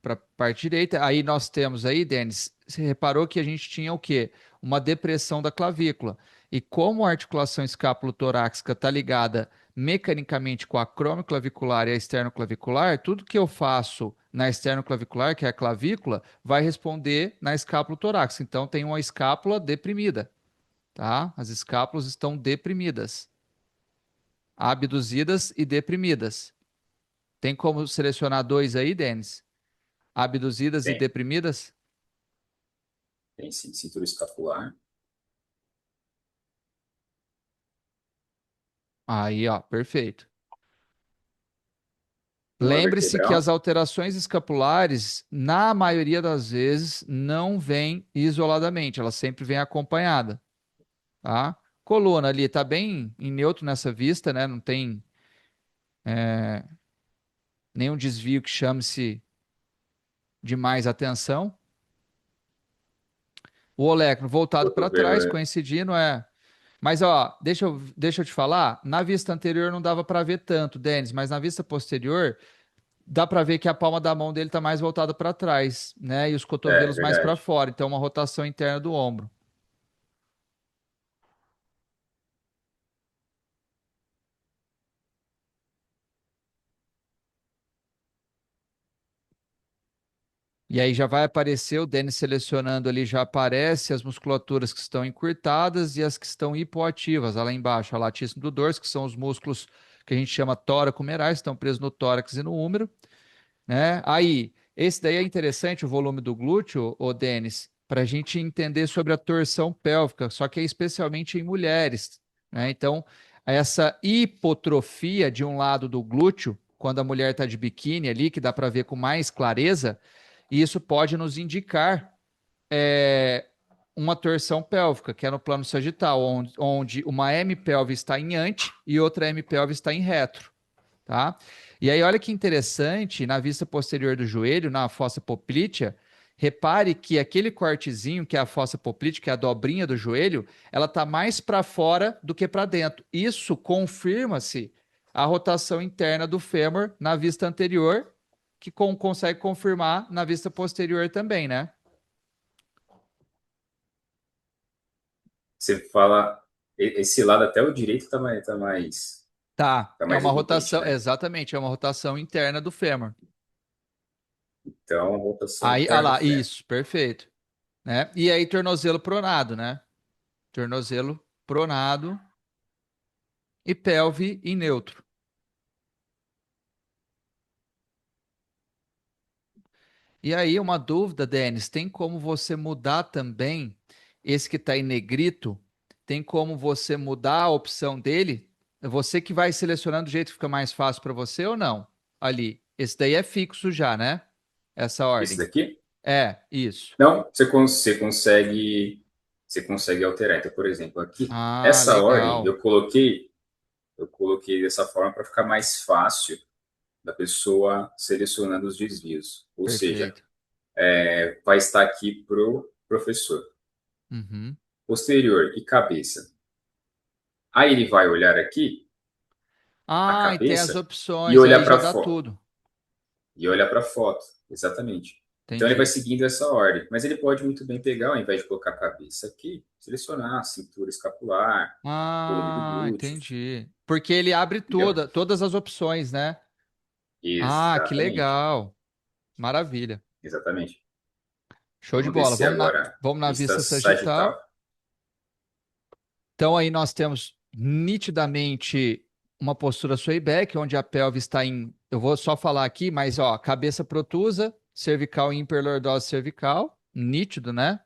a parte direita. Aí nós temos aí, Denis, você reparou que a gente tinha o quê? Uma depressão da clavícula. E como a articulação escápulo-torácica está ligada mecanicamente com a cromoclavicular e a esternoclavicular, tudo que eu faço na esternoclavicular, que é a clavícula, vai responder na escápulo-torácica. Então, tem uma escápula deprimida, tá? As escápulas estão deprimidas, abduzidas e deprimidas. Tem como selecionar dois aí, Denis? Abduzidas e Tem, deprimidas? tem sim, cintura escapular, Aí, ó, perfeito. coluna Lembre-se que as vertebral, alterações escapulares, na maioria das vezes, não vêm isoladamente, elas sempre vêm acompanhada, tá? Coluna ali tá bem em neutro nessa vista, né? Não tem nenhum desvio que chame-se de mais atenção. O olecno voltado para cotovelo, trás, coincidindo, é. Mas, ó, deixa eu te falar, na vista anterior não dava para ver tanto, Denis, mas na vista posterior dá para ver que a palma da mão dele está mais voltada para trás, né? E os é cotovelos mais para verdade. fora, então uma rotação interna do ombro. E aí já vai aparecer o Denis selecionando ali, já aparece as musculaturas que estão encurtadas e as que estão hipoativas, lá embaixo, a latíssimo do dorso, que são os músculos que a gente chama tóraco-humerais, estão presos no tórax e no húmero, né? Aí, esse daí é interessante, o volume do glúteo, ô Denis, para a gente entender sobre a torção pélvica, só que é especialmente em mulheres, né? Então, essa hipotrofia de um lado do glúteo, quando a mulher está de biquíni ali, que dá para ver com mais clareza, isso pode nos indicar é, uma torção pélvica, que é no plano sagital, onde uma M-pelve está em ante e outra M-pelve está em retro, tá? E aí, olha que interessante, na vista posterior do joelho, na fossa poplítea, repare que aquele cortezinho, que é a fossa poplítea, que é a dobrinha do joelho, ela está mais para fora do que para dentro. Isso confirma-se a rotação interna do fêmur na vista anterior, que consegue confirmar na vista posterior também, né? Você fala, esse lado até o direito Tá, tá é mais uma evidente, rotação, né? exatamente, é uma rotação interna do fêmur. Então, rotação Aí, ah interna do lá, fêmur. isso, perfeito, né? E aí, tornozelo pronado, né? Tornozelo pronado e pelve em neutro. E aí, uma dúvida, Denis, tem como você mudar também esse que está em negrito? Tem como você mudar a opção dele? É você que vai selecionando do jeito que fica mais fácil para você ou não? Ali. Esse daí é fixo já, né? Essa Esse ordem. daqui? É, isso. Não, você consegue alterar. Então, por exemplo, aqui, Ah, essa ordem legal. eu coloquei dessa forma para ficar mais fácil da pessoa selecionando os desvios. Ou seja, Perfeito. vai estar aqui pro professor. Uhum. Posterior e cabeça. Aí ele vai olhar aqui a Ah, e tem as cabeça e opções, olhar aí já para dá fora. tudo. E olhar para a foto, exatamente. Então ele vai Entendi. seguindo essa ordem, mas ele pode muito bem pegar, ao invés de colocar a cabeça aqui, selecionar cintura escapular, volume do Ah, glúteo, entendi. Porque ele abre entendeu? todas as opções, né? Ah, que Exatamente, legal. Maravilha. exatamente. Show de Vamos bola. descer agora Vamos na vista vista sagital. sagital. Então aí nós temos nitidamente uma postura sway back, onde a pelve está em, eu vou só falar aqui, mas ó, cabeça protusa, cervical e hiperlordose cervical, nítido, né?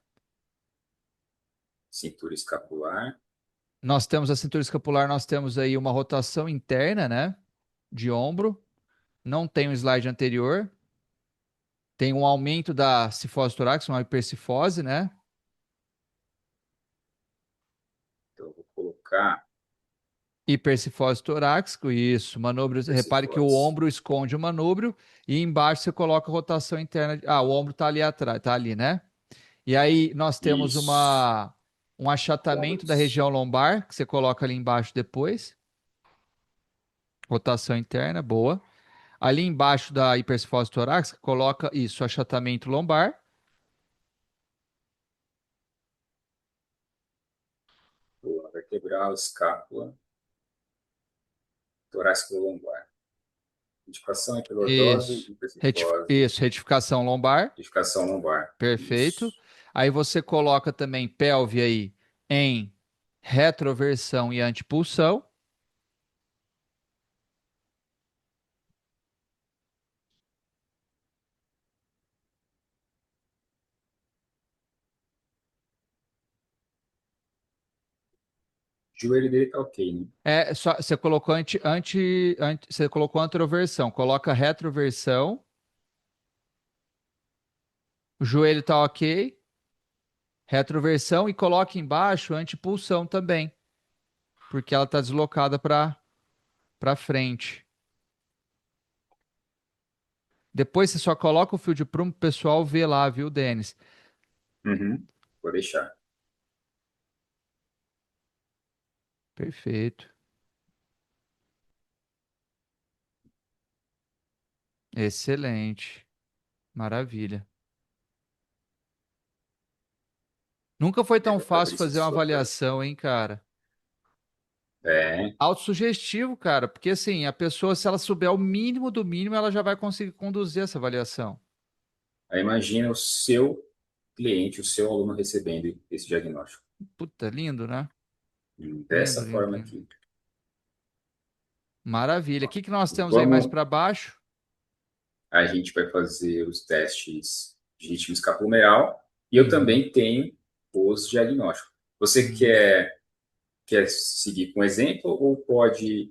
Cintura escapular. Nós temos a cintura escapular, nós temos aí uma rotação interna, né? De ombro. Não tem um slide anterior. Tem um aumento da cifose torácica, uma hipercifose, né? Então, eu vou colocar. Hipercifose torácico, isso. Manúbrio, repare que o Persifose. ombro esconde o manúbrio e embaixo você coloca a rotação interna. Ah, o ombro tá ali atrás, tá ali, né? E aí nós temos Isso. um achatamento da região Ombros. lombar, que você coloca ali embaixo depois. Rotação interna, boa. Ali embaixo da hipercifose torácica, coloca isso, achatamento lombar. Coluna vertebral, escápula, torácico lombar. Indicação hiperlordose Isso. e persifose. Isso, retificação lombar. Edificação lombar. Perfeito. Isso. Aí você coloca também pelve aí em retroversão e antipulsão. Joelho dele tá ok, né? É, só, você colocou anteroversão, coloca retroversão, o joelho tá ok, retroversão e coloca embaixo antipulsão também, porque ela tá deslocada para frente. Depois você só coloca o fio de prumo pro pessoal ver lá, viu, Denis? Uhum. Vou deixar. Perfeito. Excelente. Maravilha. Nunca foi É, tão vai fácil favorecer fazer uma sua perna. avaliação, hein, cara? É. Autossugestivo, cara, porque assim, a pessoa, se ela souber o mínimo do mínimo, ela já vai conseguir conduzir essa avaliação. Aí imagina o seu cliente, o seu aluno recebendo esse diagnóstico. Puta, lindo, né? Lindo, Dessa lindo, forma lindo. aqui. Maravilha. O que que nós temos aí mais Vamos, para baixo? a gente vai fazer os testes de ritmo escapulomeral e eu Uhum. também tenho os diagnósticos. Você Uhum. quer seguir com exemplo ou pode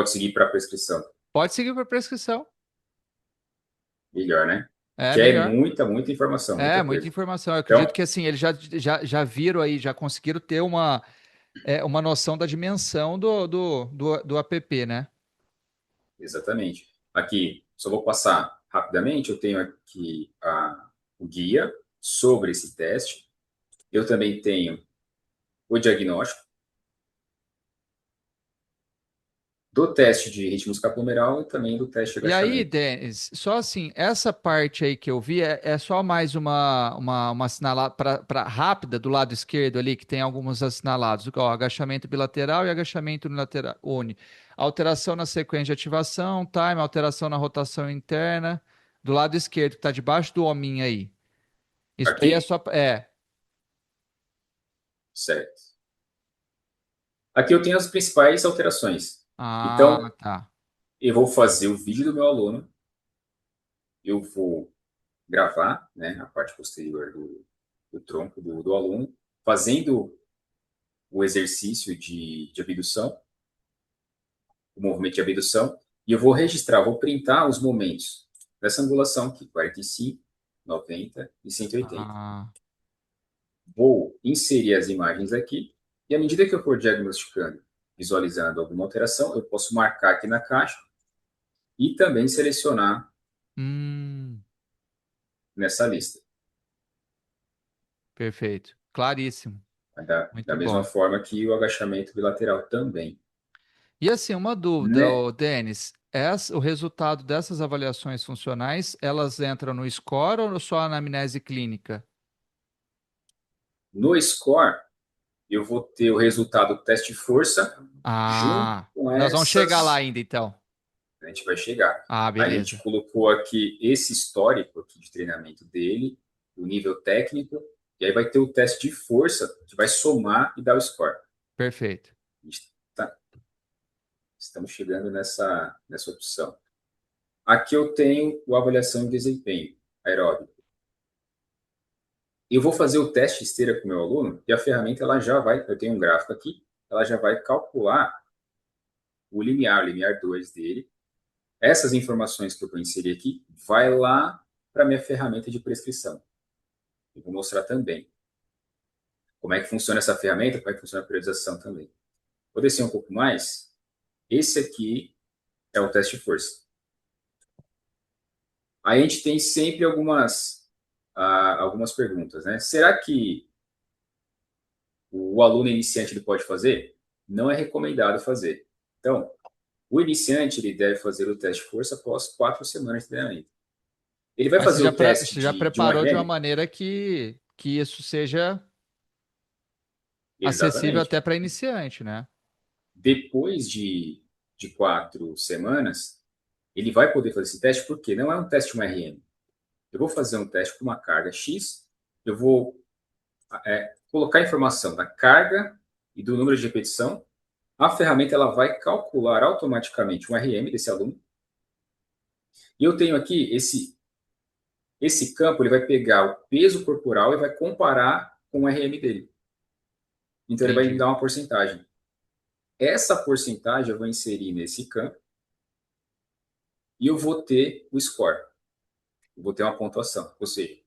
seguir para a prescrição? Pode seguir para prescrição. Melhor, né? É Que é melhor. muita informação, É, muita muita coisa. informação. Eu acredito Então, que assim, eles já viram aí, já conseguiram ter uma noção da dimensão do app, né? exatamente. Aqui, só vou passar rapidamente. Eu tenho aqui o guia sobre esse teste. Eu também tenho o diagnóstico do teste de ritmo escapulomeral e também do teste de E aí, agachamento. Denis, só assim, essa parte aí que eu vi é só mais uma assinalada rápida do lado esquerdo ali, que tem alguns assinalados. Ó, agachamento bilateral e agachamento unilateral, uni. Alteração na sequência de ativação, time, alteração na rotação interna, do lado esquerdo, que está debaixo do hominho aí. Isso aí é Aqui? só. É. Certo. Aqui eu tenho as principais alterações. Ah, Então, tá. eu vou fazer o vídeo do meu aluno, eu vou gravar, né, a parte posterior do tronco do aluno, fazendo o exercício de abdução, o movimento de abdução, e eu vou registrar, vou printar os momentos dessa angulação aqui, 45, 90 e 180. Ah, Vou inserir as imagens aqui, e à medida que eu for diagnosticando, visualizando alguma alteração, eu posso marcar aqui na caixa e também selecionar hum, nessa lista. perfeito. Claríssimo. Da Muito mesma bom. forma que o agachamento bilateral também. E assim, uma dúvida, Né? ô, Denis, o resultado dessas avaliações funcionais, elas entram no score ou só na anamnese clínica? No score, eu vou ter o resultado do teste de força junto Ah, com nós vamos chegar lá essas. ainda, então. A gente vai chegar. Ah, A gente beleza. colocou aqui esse histórico aqui de treinamento dele, o nível técnico, e aí vai ter o teste de força que vai somar e dar o score. Perfeito. A gente tá, estamos chegando nessa opção. Aqui eu tenho a avaliação de desempenho aeróbico. Eu vou fazer o teste esteira com o meu aluno e a ferramenta ela já vai, eu tenho um gráfico aqui, ela já vai calcular o limiar 2 dele. Essas informações que eu vou inserir aqui vai lá para a minha ferramenta de prescrição. Eu vou mostrar também como é que funciona essa ferramenta, como é que funciona a periodização também. Vou descer um pouco mais. Esse aqui é o teste de força. Aí a gente tem sempre algumas perguntas, né? Será que o aluno iniciante ele pode fazer? Não é recomendado fazer. Então, o iniciante ele deve fazer o teste de força após 4 semanas de treinamento. Ele vai Mas fazer o teste você já de um preparou de uma RM? maneira que isso seja acessível Exatamente. até para iniciante, né? Depois de 4 semanas, ele vai poder fazer esse teste, porque não é um teste de um RM. Eu vou fazer um teste com uma carga X, eu vou colocar a informação da carga e do número de repetição. A ferramenta ela vai calcular automaticamente um RM desse aluno. E eu tenho aqui esse campo, ele vai pegar o peso corporal e vai comparar com o RM dele. Então ele vai me Entendi. dar uma porcentagem. Essa porcentagem eu vou inserir nesse campo e eu vou ter o score. Eu vou ter uma pontuação. Ou seja,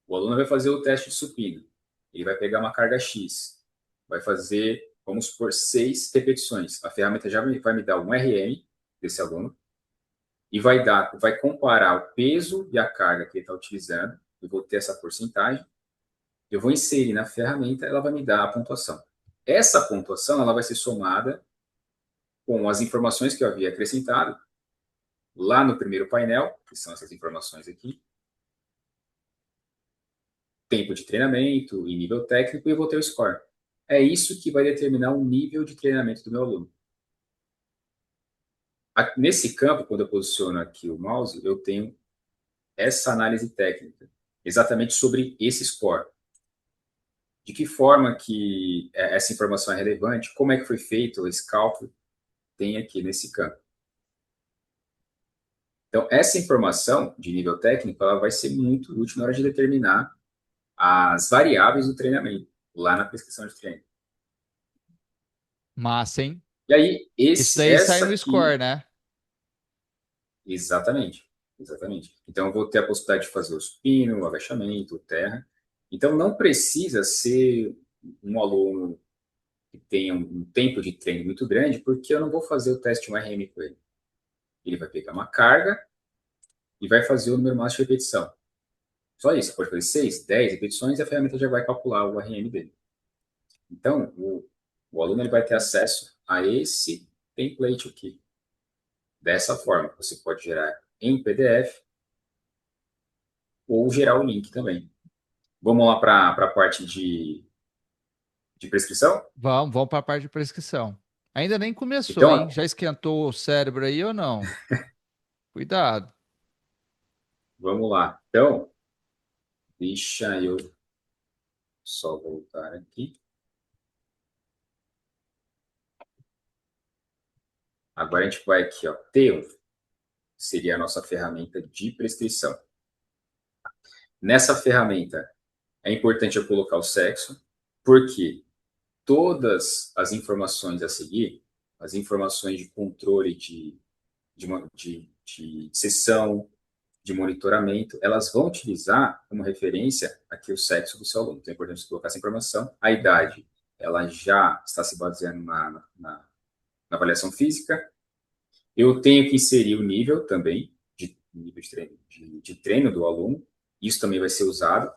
o aluno vai fazer o teste de supino. Ele vai pegar uma carga X. Vai fazer, vamos supor, 6 repetições. A ferramenta já vai me dar um RM desse aluno e vai comparar o peso e a carga que ele está utilizando. Eu vou ter essa porcentagem. Eu vou inserir na ferramenta, ela vai me dar a pontuação. Essa pontuação ela vai ser somada com as informações que eu havia acrescentado lá no primeiro painel, que são essas informações aqui, tempo de treinamento e nível técnico, e eu vou ter o score. É isso que vai determinar o nível de treinamento do meu aluno. Nesse campo, quando eu posiciono aqui o mouse, eu tenho essa análise técnica, exatamente sobre esse score. De que forma que essa informação é relevante, como é que foi feito esse cálculo, tem aqui nesse campo. Então, essa informação de nível técnico, ela vai ser muito útil na hora de determinar as variáveis do treinamento, lá na prescrição de treino. Massa, hein? E aí, Isso daí sai essa no score, aqui, né? exatamente, exatamente. Então, eu vou ter a possibilidade de fazer o supino, o agachamento, o terra. Então, não precisa ser um aluno que tenha um tempo de treino muito grande, porque eu não vou fazer o teste 1RM com ele. Ele vai pegar uma carga e vai fazer o número máximo de repetição. Só isso, pode fazer 6, 10 repetições e a ferramenta já vai calcular o RM dele. Então, o aluno ele vai ter acesso a esse template aqui. Dessa forma, você pode gerar em PDF ou gerar o link também. Vamos lá para a parte de prescrição? Vamos para a parte de prescrição. Ainda nem começou, hein? Então, Já esquentou o cérebro aí ou não? Cuidado. vamos lá. Então, deixa eu só voltar aqui. Agora a gente vai aqui, ó, Teo, seria a nossa ferramenta de prescrição. Nessa ferramenta, é importante eu colocar o sexo, porque todas as informações a seguir, as informações de controle de sessão, de monitoramento, elas vão utilizar como referência aqui o sexo do seu aluno. Então é importante colocar essa informação. A idade, ela já está se baseando na avaliação física. Eu tenho que inserir o nível também, nível de treino do aluno. Isso também vai ser usado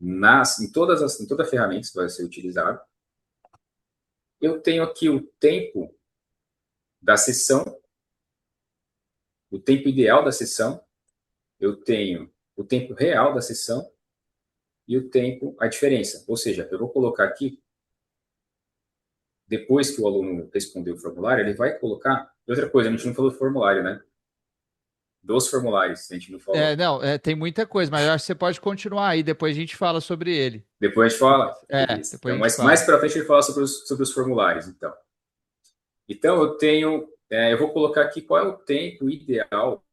em toda a ferramenta que vai ser utilizado. Eu tenho aqui o tempo da sessão, o tempo ideal da sessão, eu tenho o tempo real da sessão e o tempo, a diferença. Ou seja, eu vou colocar aqui, depois que o aluno responder o formulário, ele vai colocar. Outra coisa, a gente não falou do formulário, né? Dos formulários, a gente não É, falou. não, tem muita coisa, mas eu acho que você pode continuar aí, depois a gente fala sobre ele. Depois a gente fala? Beleza. Depois a Então, gente mais fala. para frente ele fala sobre os formulários, então. Então, eu vou colocar aqui qual é o tempo ideal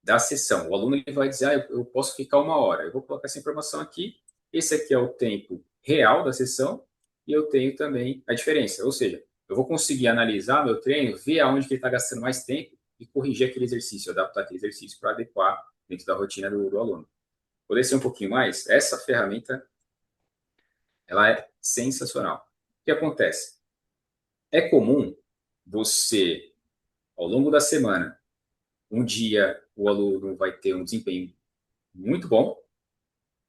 da sessão. O aluno ele vai dizer, eu posso ficar 1 hora. Eu vou colocar essa informação aqui. Esse aqui é o tempo real da sessão e eu tenho também a diferença. Ou seja, eu vou conseguir analisar meu treino, ver aonde que ele está gastando mais tempo e corrigir aquele exercício, adaptar aquele exercício para adequar dentro da rotina do aluno. Vou descer um pouquinho mais. Essa ferramenta ela é sensacional. O que acontece? É comum você, ao longo da semana, um dia o aluno vai ter um desempenho muito bom,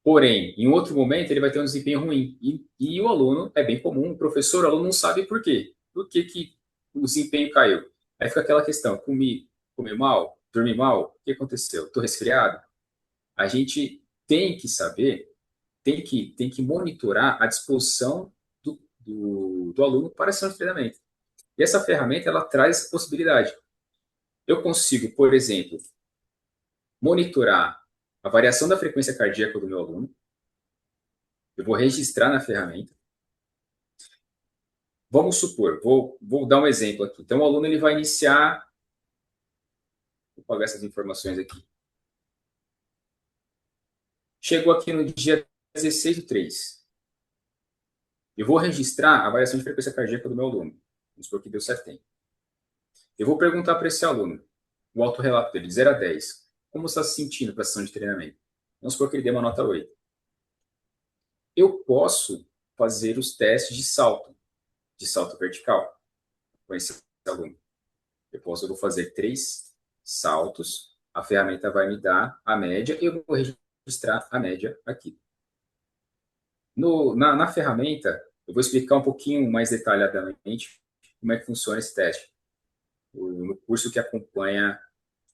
porém, em outro momento, ele vai ter um desempenho ruim. E o aluno, é bem comum, o professor, o aluno não sabe por quê. Por que, que o desempenho caiu? Aí fica aquela questão, comi mal, dormi mal, o que aconteceu? Estou resfriado? A gente tem que saber, tem que monitorar a disposição do aluno para a sessão de treinamento. E essa ferramenta, ela traz essa possibilidade. Eu consigo, por exemplo, monitorar a variação da frequência cardíaca do meu aluno, eu vou registrar na ferramenta. Vamos supor, vou dar um exemplo aqui. Então, o aluno ele vai iniciar. Vou pagar essas informações aqui. Chegou aqui no dia 16/3. Eu vou registrar a variação de frequência cardíaca do meu aluno. Vamos supor que deu certinho. Eu vou perguntar para esse aluno, o autorrelato dele, de 0 a 10, como está se sentindo para a sessão de treinamento? Vamos supor que ele dê uma nota 8. Eu posso fazer os testes de salto vertical com esse aluno. Eu vou fazer 3 saltos, a ferramenta vai me dar a média e eu vou registrar a média aqui. Na ferramenta, eu vou explicar um pouquinho mais detalhadamente como é que funciona esse teste, no curso que acompanha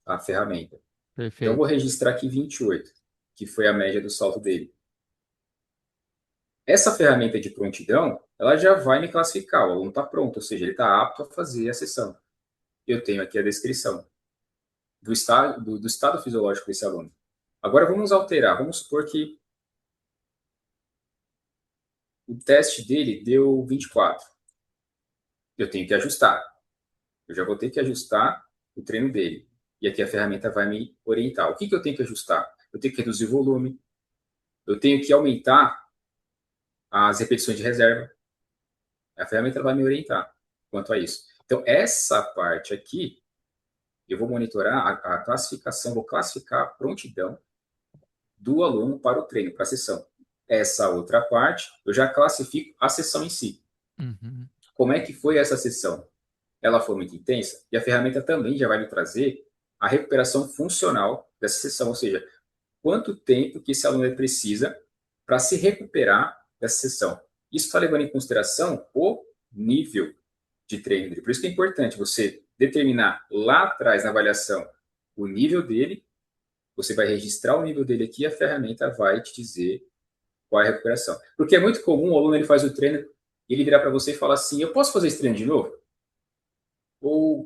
a ferramenta. Então, eu vou Perfeito. registrar aqui 28, que foi a média do salto dele. Essa ferramenta de prontidão, ela já vai me classificar, o aluno está pronto, ou seja, ele está apto a fazer a sessão. Eu tenho aqui a descrição do estado fisiológico desse aluno. Agora vamos alterar, vamos supor que o teste dele deu 24. Eu tenho que ajustar. Eu já vou ter que ajustar o treino dele. E aqui a ferramenta vai me orientar. O que eu tenho que ajustar? Eu tenho que reduzir o volume, eu tenho que aumentar as repetições de reserva. A ferramenta vai me orientar quanto a isso. Então, essa parte aqui, eu vou monitorar a classificação, vou classificar a prontidão do aluno para o treino, para a sessão. Essa outra parte, eu já classifico a sessão em si. Uhum. Como é que foi essa sessão? Ela foi muito intensa? E a ferramenta também já vai me trazer a recuperação funcional dessa sessão, ou seja, quanto tempo que esse aluno precisa para se recuperar dessa sessão. Isso está levando em consideração o nível de treino dele. Por isso que é importante você determinar lá atrás na avaliação o nível dele, você vai registrar o nível dele aqui e a ferramenta vai te dizer qual é a recuperação. Porque é muito comum o aluno ele faz o treino e ele virar para você e falar assim, eu posso fazer esse treino de novo? Ou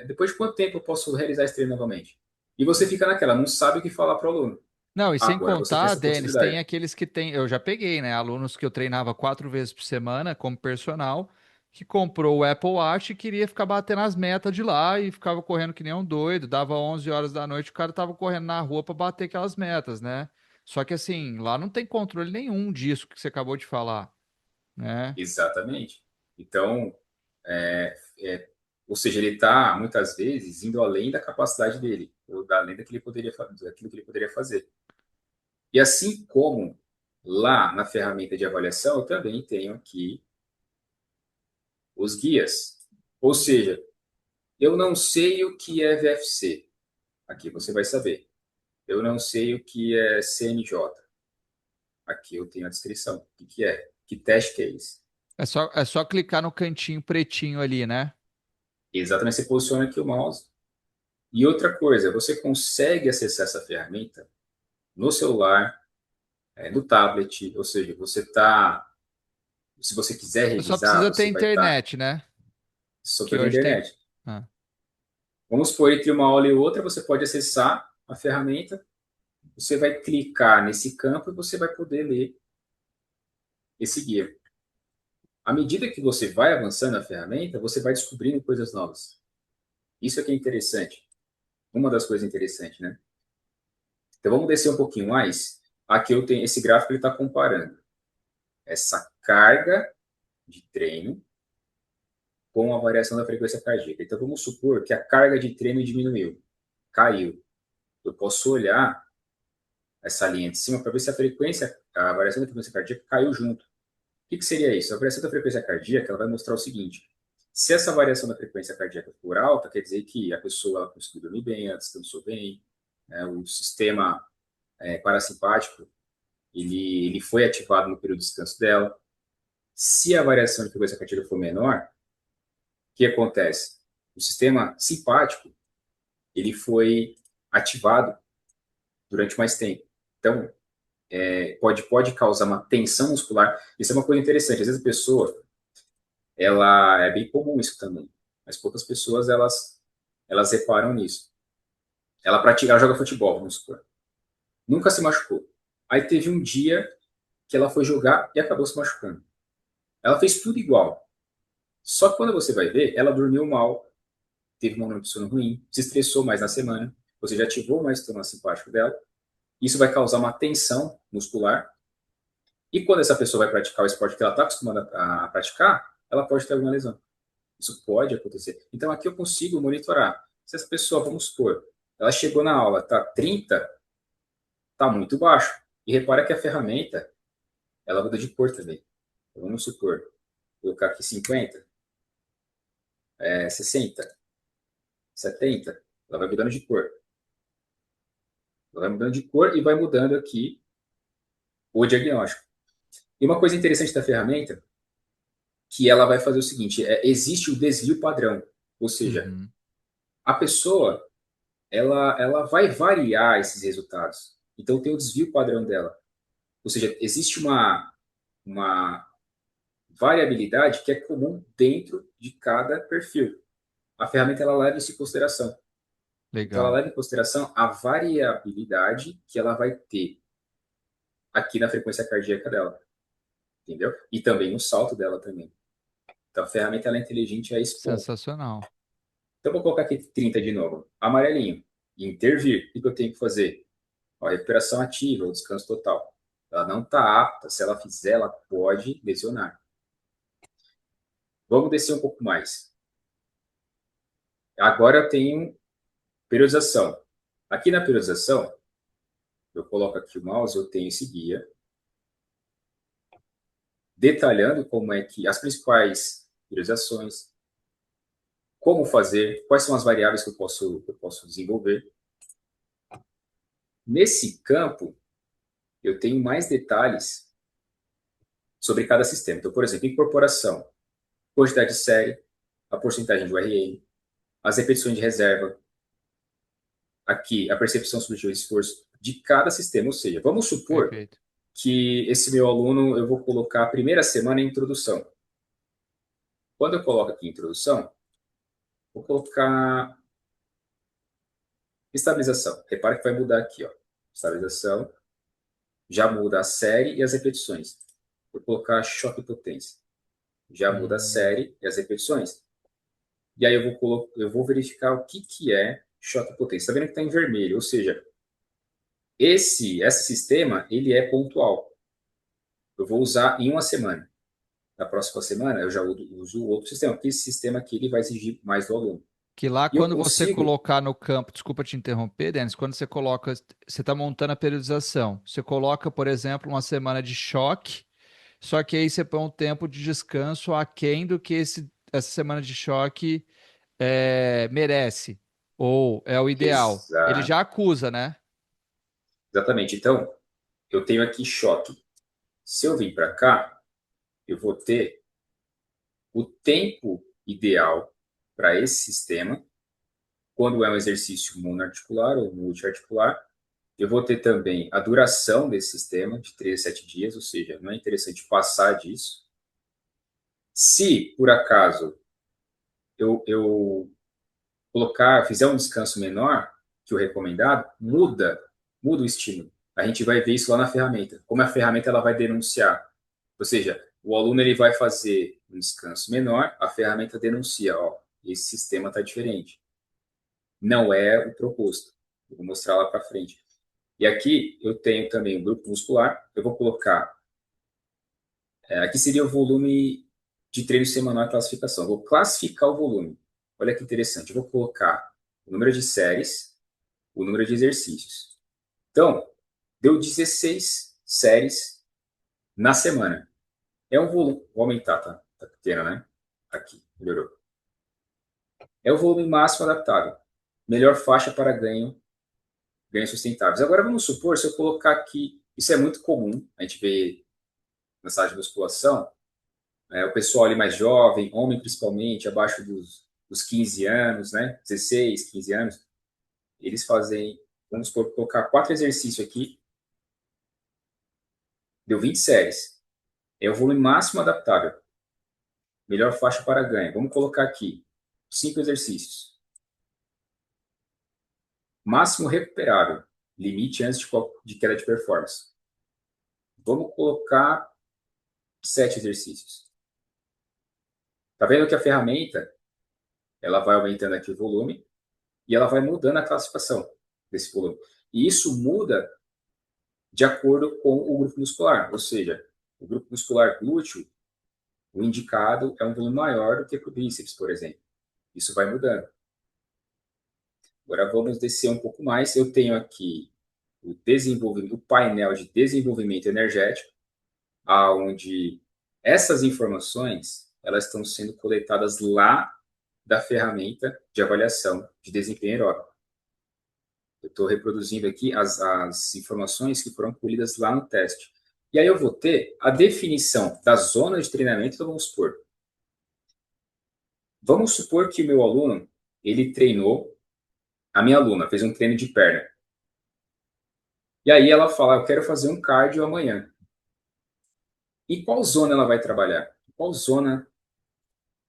depois de quanto tempo eu posso realizar esse treino novamente? E você fica naquela, não sabe o que falar para o aluno. Não, e sem Agora você tem contar, essa Denis, tem possibilidade. aqueles que tem, eu já peguei, né? Alunos que eu treinava 4 vezes por semana como personal, que comprou o Apple Watch e queria ficar batendo as metas de lá e ficava correndo que nem um doido. Dava 11 horas da noite, o cara tava correndo na rua para bater aquelas metas, né? Só que assim, lá não tem controle nenhum disso que você acabou de falar, né? Exatamente. Então, é, é, ou seja, ele está, muitas vezes, indo além da capacidade dele, ou além daquilo que ele poderia fazer. E assim como lá na ferramenta de avaliação, eu também tenho aqui os guias. Ou seja, eu não sei o que é VFC. Aqui você vai saber. Eu não sei o que é CNJ. Aqui eu tenho a descrição. O que é? Que teste que é esse? É só clicar no cantinho pretinho ali, né? Exatamente, você posiciona aqui o mouse. E outra coisa, você consegue acessar essa ferramenta no celular, no tablet, ou seja, você está, se você quiser Você só revisar, precisa ter você vai estar internet, né? só Que pela hoje tem. internet. Ah, Vamos supor, entre uma aula e outra, você pode acessar a ferramenta, você vai clicar nesse campo e você vai poder ler esse guia. À medida que você vai avançando na ferramenta, você vai descobrindo coisas novas. Isso é que é interessante. Uma das coisas interessantes, né? Então vamos descer um pouquinho mais. Aqui eu tenho esse gráfico, ele está comparando essa carga de treino com a variação da frequência cardíaca. Então vamos supor que a carga de treino diminuiu, caiu. Eu posso olhar essa linha de cima para ver se a variação da frequência cardíaca caiu junto. O que seria isso? A variação da frequência cardíaca ela vai mostrar o seguinte: Se essa variação da frequência cardíaca for alta, quer dizer que a pessoa ela conseguiu dormir bem, ela descansou bem, né? O sistema parasimpático ele foi ativado no período de descanso dela. Se a variação de frequência cardíaca for menor, o que acontece? O sistema simpático ele foi ativado durante mais tempo. Então, pode causar uma tensão muscular. Isso é uma coisa interessante. Às vezes a pessoa, ela é bem comum isso também, mas poucas pessoas elas reparam nisso. Ela joga futebol, vamos supor. Nunca se machucou. Aí teve um dia que ela foi jogar e acabou se machucando. Ela fez tudo igual. Só que quando você vai ver, ela dormiu mal, teve uma noite de sono ruim, se estressou mais na semana, você já ativou mais o sistema simpático dela. Isso vai causar uma tensão muscular. E quando essa pessoa vai praticar o esporte que ela está acostumada a praticar, ela pode ter alguma lesão. Isso pode acontecer. Então aqui eu consigo monitorar. Se essa pessoa, vamos supor, ela chegou na aula, está 30, está muito baixo. E repara que a ferramenta, ela muda de cor também. Então, vamos supor, vou colocar aqui 50, 60, 70, ela vai mudando de cor. Ela vai mudando de cor e vai mudando aqui o diagnóstico. E uma coisa interessante da ferramenta, que ela vai fazer o seguinte, existe o desvio padrão. Ou seja, Uhum. a pessoa, ela vai variar esses resultados. Então tem o desvio padrão dela. Ou seja, existe uma variabilidade que é comum dentro de cada perfil. A ferramenta ela leva isso em consideração. Então ela Legal. leva em consideração a variabilidade que ela vai ter aqui na frequência cardíaca dela, entendeu? E também no salto dela também. Então a ferramenta ela é inteligente a esse ponto. Sensacional. Então vou colocar aqui 30 de novo. Amarelinho, intervir. O que eu tenho que fazer? A recuperação ativa, o descanso total. Ela não está apta, se ela fizer, ela pode lesionar. Vamos descer um pouco mais. Agora eu tenho periodização. Aqui na periodização, eu coloco aqui o mouse, eu tenho esse guia, detalhando como é que as principais periodizações, como fazer, quais são as variáveis que eu posso desenvolver. Nesse campo, eu tenho mais detalhes sobre cada sistema. Então, por exemplo, incorporação, quantidade de série, a porcentagem de URM, as repetições de reserva, aqui a percepção subjetiva de esforço de cada sistema. Ou seja, vamos supor Perfeito. que esse meu aluno eu vou colocar a primeira semana em introdução. Quando eu coloco aqui introdução, vou colocar estabilização. Repare que vai mudar aqui, ó. Estabilização, já muda a série e as repetições. Vou colocar choque e potência. Já muda a Hum, série e as repetições. E aí eu vou verificar o que é choque e potência. Está vendo que está em vermelho, ou seja, esse sistema ele é pontual. Eu vou usar em uma semana. Na próxima semana eu já uso outro sistema, porque esse sistema aqui ele vai exigir mais do aluno. que lá, E eu quando você consigo, colocar no campo, desculpa te interromper, Denis, quando você coloca, você está montando a periodização. Você coloca, por exemplo, uma semana de choque, só que aí você põe um tempo de descanso aquém do que essa semana de choque merece, ou é o ideal. Ele exa- já acusa, né? exatamente, então, eu tenho aqui choque. Se eu vir para cá, eu vou ter o tempo ideal para esse sistema, quando é um exercício monoarticular ou multiarticular. Eu vou ter também a duração desse sistema, de 3 a 7 dias, ou seja, não é interessante passar disso. Se, por acaso, eu fizer um descanso menor que o recomendado, muda o estímulo. A gente vai ver isso lá na ferramenta. Como a ferramenta ela vai denunciar. Ou seja, o aluno ele vai fazer um descanso menor, a ferramenta denuncia, ó, esse sistema está diferente. Não é o proposto. Eu vou mostrar lá para frente. E aqui eu tenho também o grupo muscular. Eu vou colocar. Aqui seria o volume de treino semanal e classificação. Eu vou classificar o volume. Olha que interessante. Eu vou colocar o número de séries, o número de exercícios. Então, deu 16 séries na semana. É um volume. Vou aumentar, tá? Tá pequeno, né? Aqui, melhorou. É o volume máximo adaptável. Melhor faixa para ganhos sustentáveis. Agora vamos supor, se eu colocar aqui, isso é muito comum, a gente vê na sala de musculação, o pessoal ali mais jovem, homem principalmente, abaixo dos 15 anos, né? 16, 15 anos, eles fazem, vamos supor, colocar 4 exercícios aqui, deu 20 séries. É o volume máximo adaptável. Melhor faixa para ganho. Vamos colocar aqui 5 exercícios. Máximo recuperável. Limite antes de queda de performance. Vamos colocar 7 exercícios. Tá vendo que a ferramenta ela vai aumentando aqui o volume e ela vai mudando a classificação desse volume. E isso muda de acordo com o grupo muscular. Ou seja, o grupo muscular glúteo, o indicado é um volume maior do que para o bíceps, por exemplo. Isso vai mudando. Agora vamos descer um pouco mais. Eu tenho aqui o painel de desenvolvimento energético, aonde essas informações elas estão sendo coletadas lá da ferramenta de avaliação de desempenho aeróbico. Eu estou reproduzindo aqui as informações que foram colhidas lá no teste. E aí eu vou ter a definição da zona de treinamento. Então vamos supor que o meu aluno, ele treinou, a minha aluna fez um treino de perna. E aí ela fala, eu quero fazer um cardio amanhã. E qual zona ela vai trabalhar? Qual zona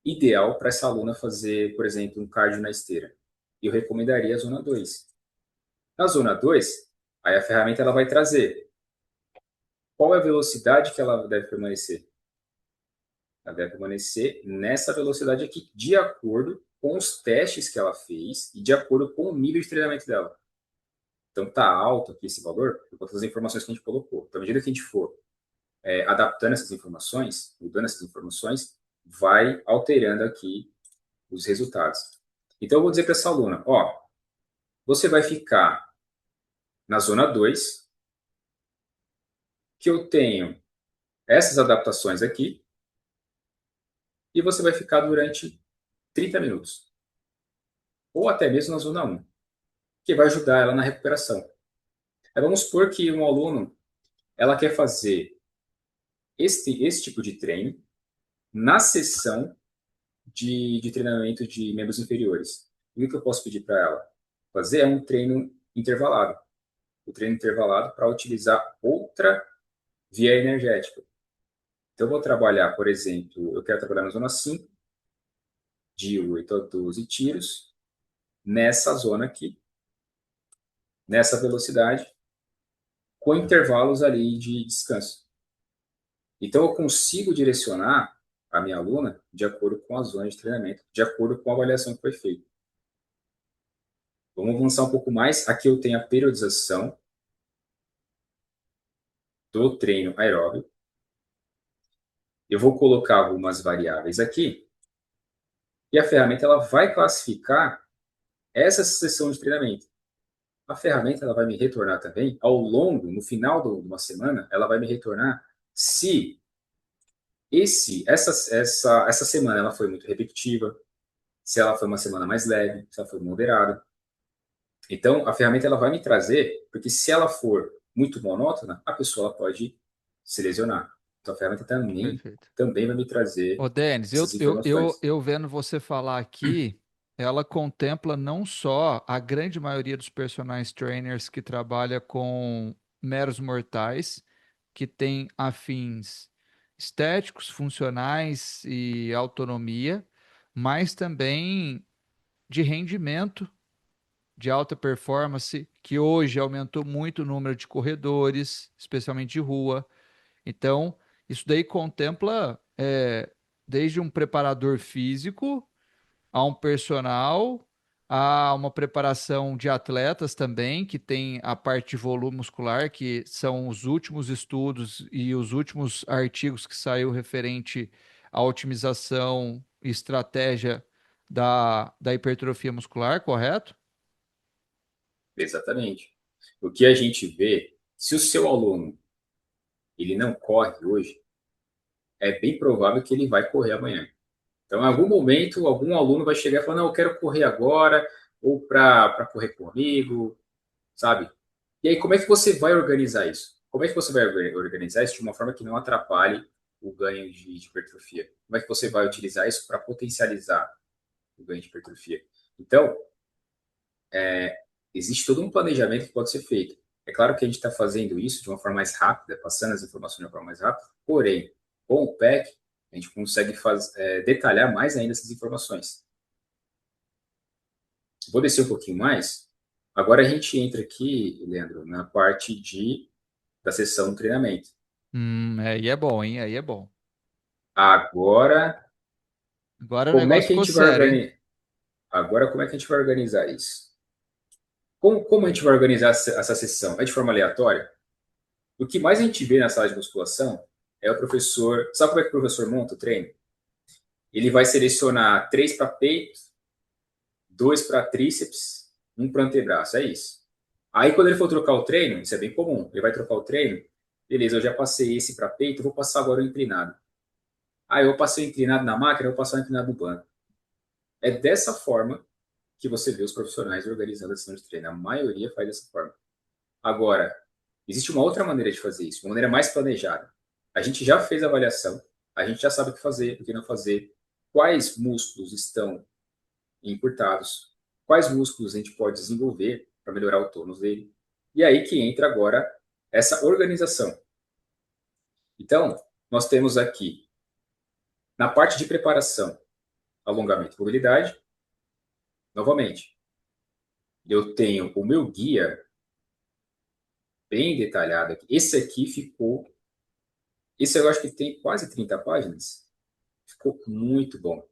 ideal para essa aluna fazer, por exemplo, um cardio na esteira? Eu recomendaria a zona 2. Na zona 2, aí a ferramenta ela vai trazer qual é a velocidade que ela deve permanecer. Ela deve permanecer nessa velocidade aqui, de acordo com os testes que ela fez e de acordo com o nível de treinamento dela. Então, está alto aqui esse valor por conta das informações que a gente colocou. Então, à medida que a gente for adaptando essas informações, mudando essas informações, vai alterando aqui os resultados. Então, eu vou dizer para essa aluna, ó, você vai ficar na zona 2, que eu tenho essas adaptações aqui, e você vai ficar durante 30 minutos. Ou até mesmo na zona 1, que vai ajudar ela na recuperação. Aí vamos supor que um aluno, ela quer fazer esse tipo de treino na sessão de treinamento de membros inferiores. E o que eu posso pedir para ela? Fazer é um treino intervalado. O treino intervalado para utilizar outra via energética. Então, eu vou trabalhar, por exemplo, eu quero trabalhar na zona 5, de 8 a 12 tiros, nessa zona aqui, nessa velocidade, com intervalos ali de descanso. Então, eu consigo direcionar a minha aluna de acordo com a zona de treinamento, de acordo com a avaliação que foi feita. Vamos avançar um pouco mais. Aqui eu tenho a periodização do treino aeróbio. Eu vou colocar algumas variáveis aqui e a ferramenta ela vai classificar essa sessão de treinamento. A ferramenta ela vai me retornar também, ao longo, no final de uma semana, ela vai me retornar se essa semana ela foi muito repetitiva, se ela foi uma semana mais leve, se ela foi moderada. Então, a ferramenta ela vai me trazer, porque se ela for muito monótona, a pessoa pode se lesionar. Então, a ferramenta Perfeito. também vai me trazer Ô, Denis, essas informações. eu vendo você falar aqui, ela contempla não só a grande maioria dos personagens trainers que trabalha com meros mortais, que tem afins estéticos, funcionais e autonomia, mas também de rendimento, de alta performance, que hoje aumentou muito o número de corredores, especialmente de rua. Então, isso daí contempla desde um preparador físico a um personal, a uma preparação de atletas também, que tem a parte de volume muscular, que são os últimos estudos e os últimos artigos que saiu referente à otimização e estratégia da hipertrofia muscular, correto? Exatamente. O que a gente vê, se o seu aluno ele não corre hoje, é bem provável que ele vai correr amanhã. Então, em algum momento, algum aluno vai chegar e falar, não, eu quero correr agora, ou para correr comigo, sabe? E aí, como é que você vai organizar isso? Como é que você vai organizar isso de uma forma que não atrapalhe o ganho de hipertrofia? Como é que você vai utilizar isso para potencializar o ganho de hipertrofia? Então, existe todo um planejamento que pode ser feito. É claro que a gente está fazendo isso de uma forma mais rápida, passando as informações de uma forma mais rápida, porém, com o PEC, a gente consegue detalhar mais ainda essas informações. Vou descer um pouquinho mais. Agora a gente entra aqui, Leandro, na parte da sessão do treinamento. Aí é bom, hein? Aí é bom. Agora, Agora o como é negócio que a ficou gente vai sério, hein? organizar? Agora, como é que a gente vai organizar isso? Como a gente vai organizar essa sessão? É de forma aleatória? O que mais a gente vê na sala de musculação é o professor. Sabe como é que o professor monta o treino? Ele vai selecionar três para peito, dois para tríceps, um para antebraço. É isso. Aí, quando ele for trocar o treino, isso é bem comum, ele vai trocar o treino. Beleza, eu já passei esse para peito, vou passar agora o inclinado. Ah, eu passei o inclinado na máquina, eu vou passar o inclinado no banco. É dessa forma que você vê os profissionais organizando a sessão de treino. A maioria faz dessa forma. Agora, existe uma outra maneira de fazer isso, uma maneira mais planejada. A gente já fez a avaliação, a gente já sabe o que fazer, o que não fazer, quais músculos estão encurtados, quais músculos a gente pode desenvolver para melhorar o tônus dele. E aí que entra agora essa organização. Então, nós temos aqui, na parte de preparação, alongamento e mobilidade, novamente, eu tenho o meu guia bem detalhado aqui. Esse aqui ficou. Esse eu acho que tem quase 30 páginas. Ficou muito bom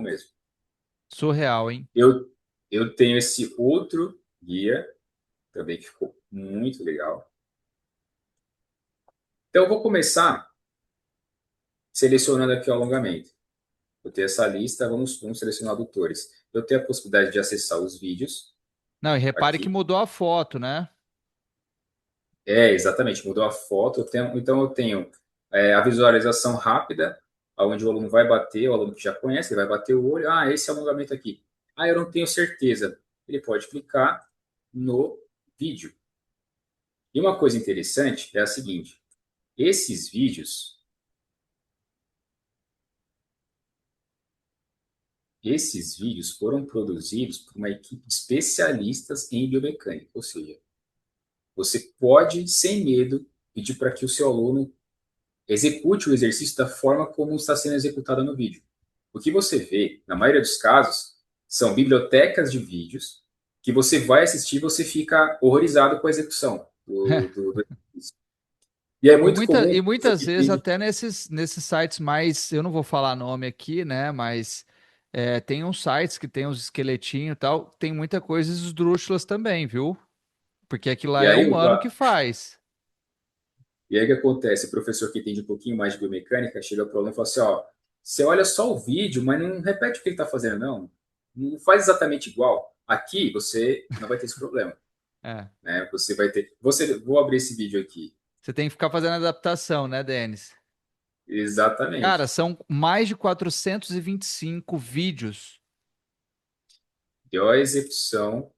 mesmo. Surreal, hein? Eu, eu tenho esse outro guia também que ficou muito legal. Então, eu vou começar selecionando aqui o alongamento. Eu tenho essa lista, vamos selecionar adutores. Eu tenho a possibilidade de acessar os vídeos Não, e repare que aqui. mudou a foto, né? É, exatamente, mudou a foto. Então, eu tenho a visualização rápida, onde o aluno vai bater, o aluno que já conhece, ele vai bater o olho. Ah, esse é o alongamento aqui. Ah, eu não tenho certeza. Ele pode clicar no vídeo. E uma coisa interessante é a seguinte: esses vídeos, esses vídeos foram produzidos por uma equipe de especialistas em biomecânica, ou seja, você pode, sem medo, pedir para que o seu aluno execute o exercício da forma como está sendo executado no vídeo. O que você vê, na maioria dos casos, são bibliotecas de vídeos que você vai assistir e você fica horrorizado com a execução do exercício. E é muito E comum muitas que vezes, pedir. até nesses sites mais, eu não vou falar nome aqui, né? Mas tem uns sites que tem uns esqueletinhos e tal, tem muita coisa esdrúxulas também, viu? Porque aquilo lá E é aí, humano que faz. o que acontece? O professor que entende um pouquinho mais de biomecânica chega para o aluno e fala assim: ó, você olha só o vídeo, mas não repete o que ele está fazendo, não. Não faz exatamente igual. Aqui você não vai ter esse problema. É. Né? Você vai ter. Vou abrir esse vídeo aqui. Você tem que ficar fazendo adaptação, né, Denis? Cara, Exatamente. são mais de 425 vídeos. Deu a execução.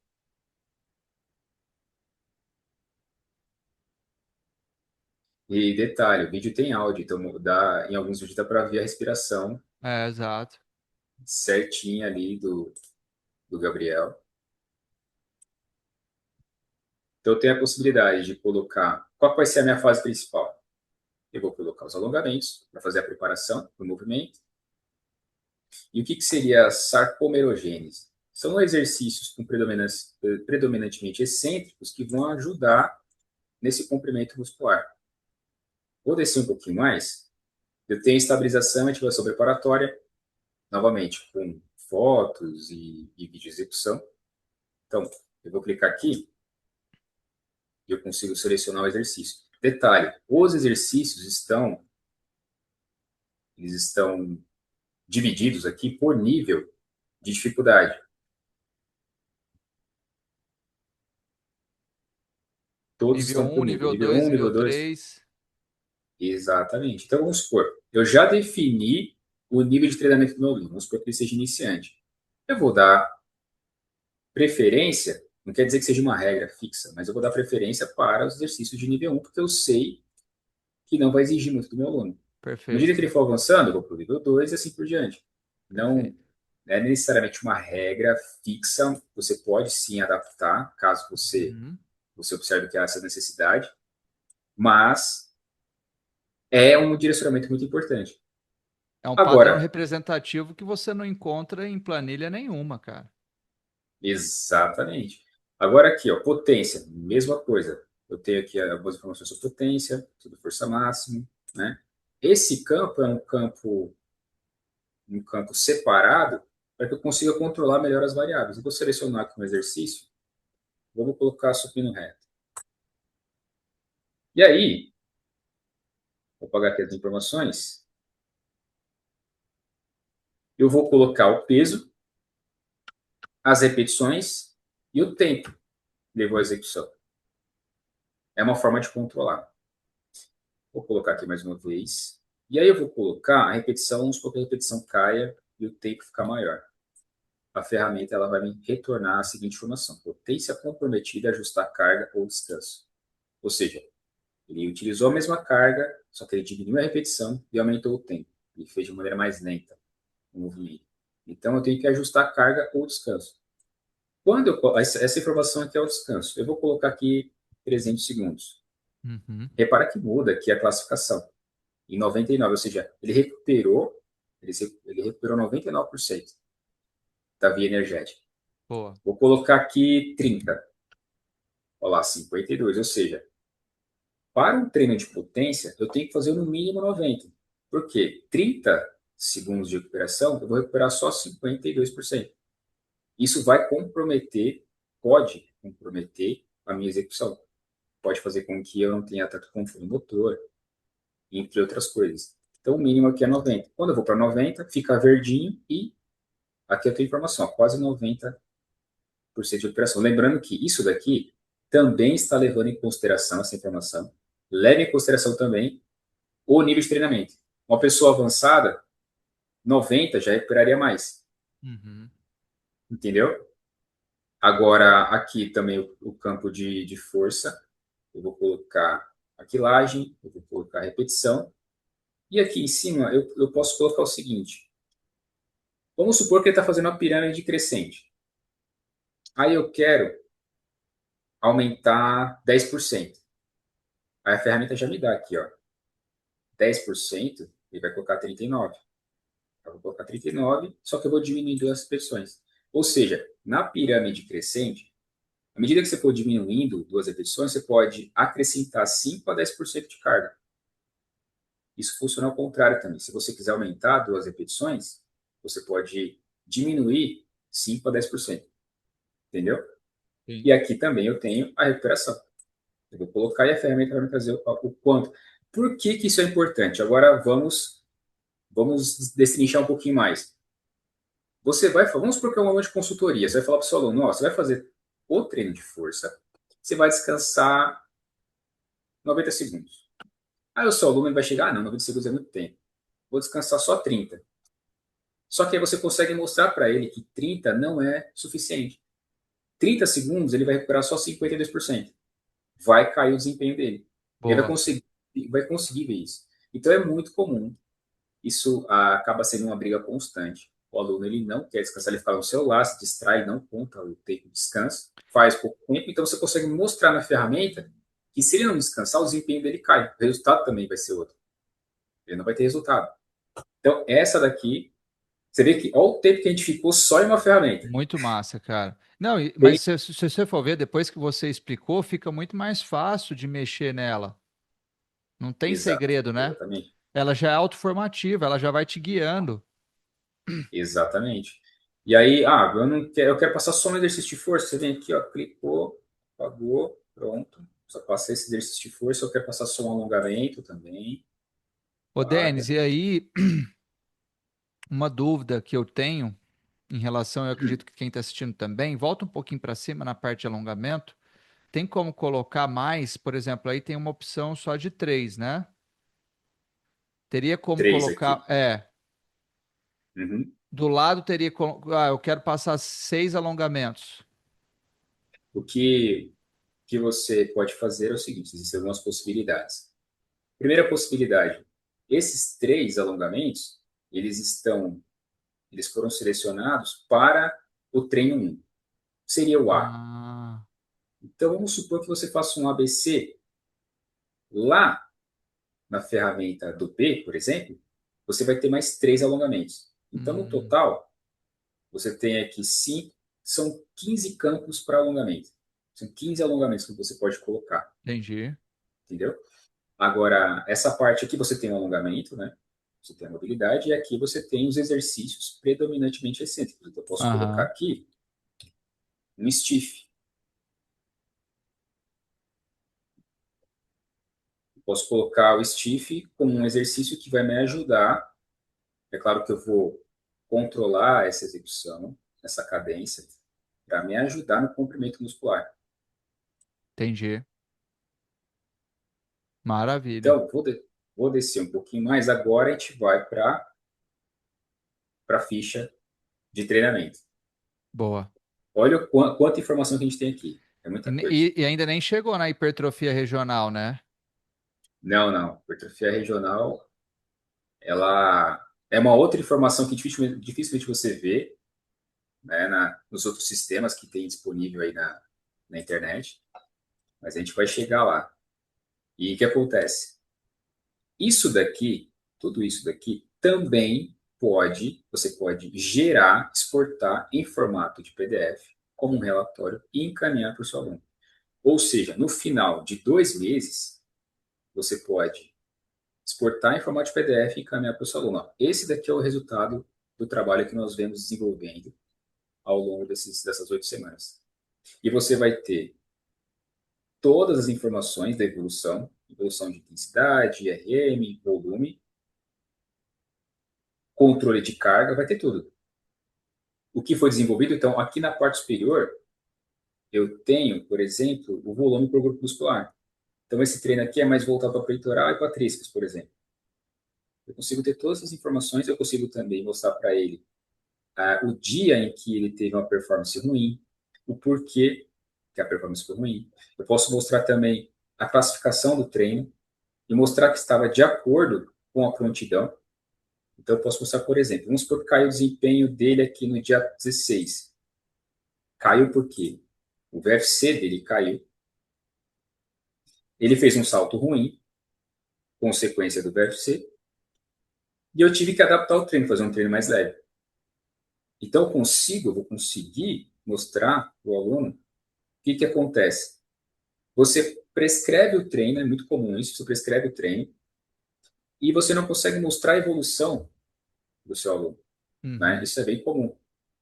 E detalhe, o vídeo tem áudio, então em alguns vídeos dá para ver a respiração É, exato. certinha ali do Gabriel. Então eu tenho a possibilidade de colocar. Qual vai ser a minha fase principal? Eu vou colocar os alongamentos para fazer a preparação do movimento. E o que seria a sarcomerogênese? São exercícios com predominantemente excêntricos que vão ajudar nesse comprimento muscular. Vou descer um pouquinho mais. Eu tenho estabilização e ativação preparatória, novamente com fotos e vídeo de execução. Então, eu vou clicar aqui e eu consigo selecionar o exercício. Detalhe, os exercícios eles estão divididos aqui por nível de dificuldade. Todos Nível estão um, por nível. nível Nível 2, 1, nível nível 2. 3. Exatamente. Então, vamos supor, eu já defini. o nível de treinamento do meu aluno. Vamos supor que ele seja iniciante. Eu vou dar preferência, não quer dizer que seja uma regra fixa, mas eu vou dar preferência para os exercícios de nível 1, porque eu sei que não vai exigir muito do meu aluno. À medida que Perfeito, ele for avançando, eu vou para o nível 2 e assim por diante. Não perfeito. é necessariamente uma regra fixa, você pode sim adaptar, caso Uhum. você observe que há essa necessidade, mas é um direcionamento muito importante. É um padrão Agora, representativo que você não encontra em planilha nenhuma, cara. exatamente. Agora aqui, ó, potência, mesma coisa. Eu tenho aqui algumas informações sobre potência, sobre força máxima, né? Esse campo é um campo separado para que eu consiga controlar melhor as variáveis. Eu vou selecionar aqui um exercício, vamos colocar supino reto. E aí, vou apagar aqui as informações, eu vou colocar o peso, as repetições e o tempo que levou à execução. É uma forma de controlar. Vou colocar aqui mais uma vez. E aí eu vou colocar a repetição, vamos supor que a repetição caia e o tempo ficar maior. A ferramenta ela vai me retornar a seguinte informação: potência comprometida, ajustar carga ou descanso. Ou seja, ele utilizou a mesma carga, só que ele diminuiu a repetição e aumentou o tempo. Ele fez de maneira mais lenta o movimento. Então eu tenho que ajustar a carga ou descanso. Quando essa informação aqui é o descanso, eu vou colocar aqui 300 segundos. Uhum. Repara que muda aqui a classificação. Em 99, ou seja, ele recuperou 99% da via energética. Boa. Vou colocar aqui 30, olha lá, 52, ou seja, para um treino de potência, eu tenho que fazer no mínimo 90. Por quê? 30 segundos de recuperação, eu vou recuperar só 52%. Isso vai comprometer, pode comprometer a minha execução. Pode fazer com que eu não tenha tanto controle motor, entre outras coisas. Então, o mínimo aqui é 90. Quando eu vou para 90, fica verdinho e aqui eu tenho informação, quase 90% de recuperação. Lembrando que isso daqui também está levando em consideração essa informação. Leve em consideração também o nível de treinamento. Uma pessoa avançada, 90 já recuperaria mais. Uhum. Entendeu? Agora, aqui também o campo de força. Eu vou colocar a quilagem, eu vou colocar a repetição. E aqui em cima eu posso colocar o seguinte. Vamos supor que ele está fazendo uma pirâmide crescente. Aí eu quero aumentar 10%. Aí a ferramenta já me dá aqui, ó, 10%, ele vai colocar 39. Eu vou colocar 39, só que eu vou diminuir duas repetições. Ou seja, na pirâmide crescente, à medida que você for diminuindo duas repetições, você pode acrescentar 5 a 10% de carga. Isso funciona ao contrário também. Se você quiser aumentar duas repetições, você pode diminuir 5 a 10%. Entendeu? Sim. E aqui também eu tenho a recuperação. Eu vou colocar e a ferramenta vai me trazer o quanto. Por que, que isso é importante? Agora vamos destrinchar um pouquinho mais. Vamos supor que é um aluno de consultoria. Você vai falar para o seu aluno: ó, você vai fazer o treino de força, você vai descansar 90 segundos. Aí o seu aluno vai chegar: não, 90 segundos é muito tempo. Vou descansar só 30. Só que aí você consegue mostrar para ele que 30 não é suficiente. 30 segundos ele vai recuperar só 52%. Vai cair o desempenho dele. Ele Boa. vai conseguir ver isso. Então é muito comum. Isso acaba sendo uma briga constante. O aluno ele não quer descansar, ele fica no celular, se distrai, não conta o tempo de descanso, faz pouco tempo, então você consegue mostrar na ferramenta que se ele não descansar, o desempenho dele cai. O resultado também vai ser outro. Ele não vai ter resultado. Então, essa daqui, você vê que olha o tempo que a gente ficou só em uma ferramenta. Muito massa, cara. Não, Tem... mas se você for ver, depois que você explicou, fica muito mais fácil de mexer nela. Não tem Exato, segredo, né? exatamente. Ela já é autoformativa, ela já vai te guiando. Exatamente. E aí, eu quero passar só um exercício de força. Você vem aqui, ó, clicou, apagou, pronto. Só passei esse exercício de força. Eu quero passar só um alongamento também. Ô, Denis, Paga. e aí, uma dúvida que eu tenho em relação, eu acredito que quem está assistindo também, volta um pouquinho para cima na parte de alongamento. Tem como colocar mais, por exemplo, aí tem uma opção só de três, né? Teria como Três colocar, aqui. Uhum. Do lado teria, eu quero passar 6 alongamentos. O que você pode fazer é o seguinte: existem algumas possibilidades. Primeira possibilidade: esses 3 alongamentos, eles estão, eles foram selecionados para o treino 1, seria o A. Ah, Então, vamos supor que você faça um ABC lá na ferramenta do B, por exemplo, você vai ter mais 3 alongamentos. Então, no hum, total, você tem aqui 5, são 15 campos para alongamento. São 15 alongamentos que você pode colocar, entendi. entendeu? Agora, essa parte aqui você tem o alongamento, né? Você tem a mobilidade, e aqui você tem os exercícios predominantemente excêntricos. Então, eu posso colocar Aham, aqui um stiff. Posso colocar o stiff como um exercício que vai me ajudar. É claro que eu vou controlar essa execução, essa cadência, para me ajudar no comprimento muscular. entendi. Maravilha. Então, vou descer um pouquinho mais. Agora a gente vai para a ficha de treinamento. Boa. Olha quanta informação que a gente tem aqui. É E, muita ne- coisa. e- e ainda nem chegou na hipertrofia regional, né? Não, não. Hipertrofia regional, ela é uma outra informação que dificilmente você vê, né, nos outros sistemas que tem disponível aí na internet. Mas a gente vai chegar lá. E o que acontece? Isso daqui, tudo isso daqui, também você pode gerar, exportar em formato de PDF, como um relatório, e encaminhar para o seu aluno. Ou seja, no final de 2 meses, você pode exportar em formato de PDF e encaminhar para o seu aluno. Ó, esse daqui é o resultado do trabalho que nós vemos desenvolvendo ao longo dessas 8 semanas. E você vai ter todas as informações da evolução, evolução de intensidade, IRM, volume, controle de carga, vai ter tudo. O que foi desenvolvido, então, aqui na parte superior, eu tenho, por exemplo, o volume para o grupo muscular. Então, esse treino aqui é mais voltado para peitoral e para tríceps, por exemplo. Eu consigo ter todas essas informações, eu consigo também mostrar para ele o dia em que ele teve uma performance ruim, o porquê que a performance foi ruim. Eu posso mostrar também a classificação do treino e mostrar que estava de acordo com a prontidão. Então, eu posso mostrar, por exemplo, vamos supor que caiu o desempenho dele aqui no dia 16. Caiu por quê? O VFC dele caiu. Ele fez um salto ruim, consequência do VFC, e eu tive que adaptar o treino, fazer um treino mais leve. Então, vou conseguir mostrar para o aluno o que acontece. Você prescreve o treino, é muito comum isso, você prescreve o treino, e você não consegue mostrar a evolução do seu aluno. Né? Uhum, Isso é bem comum.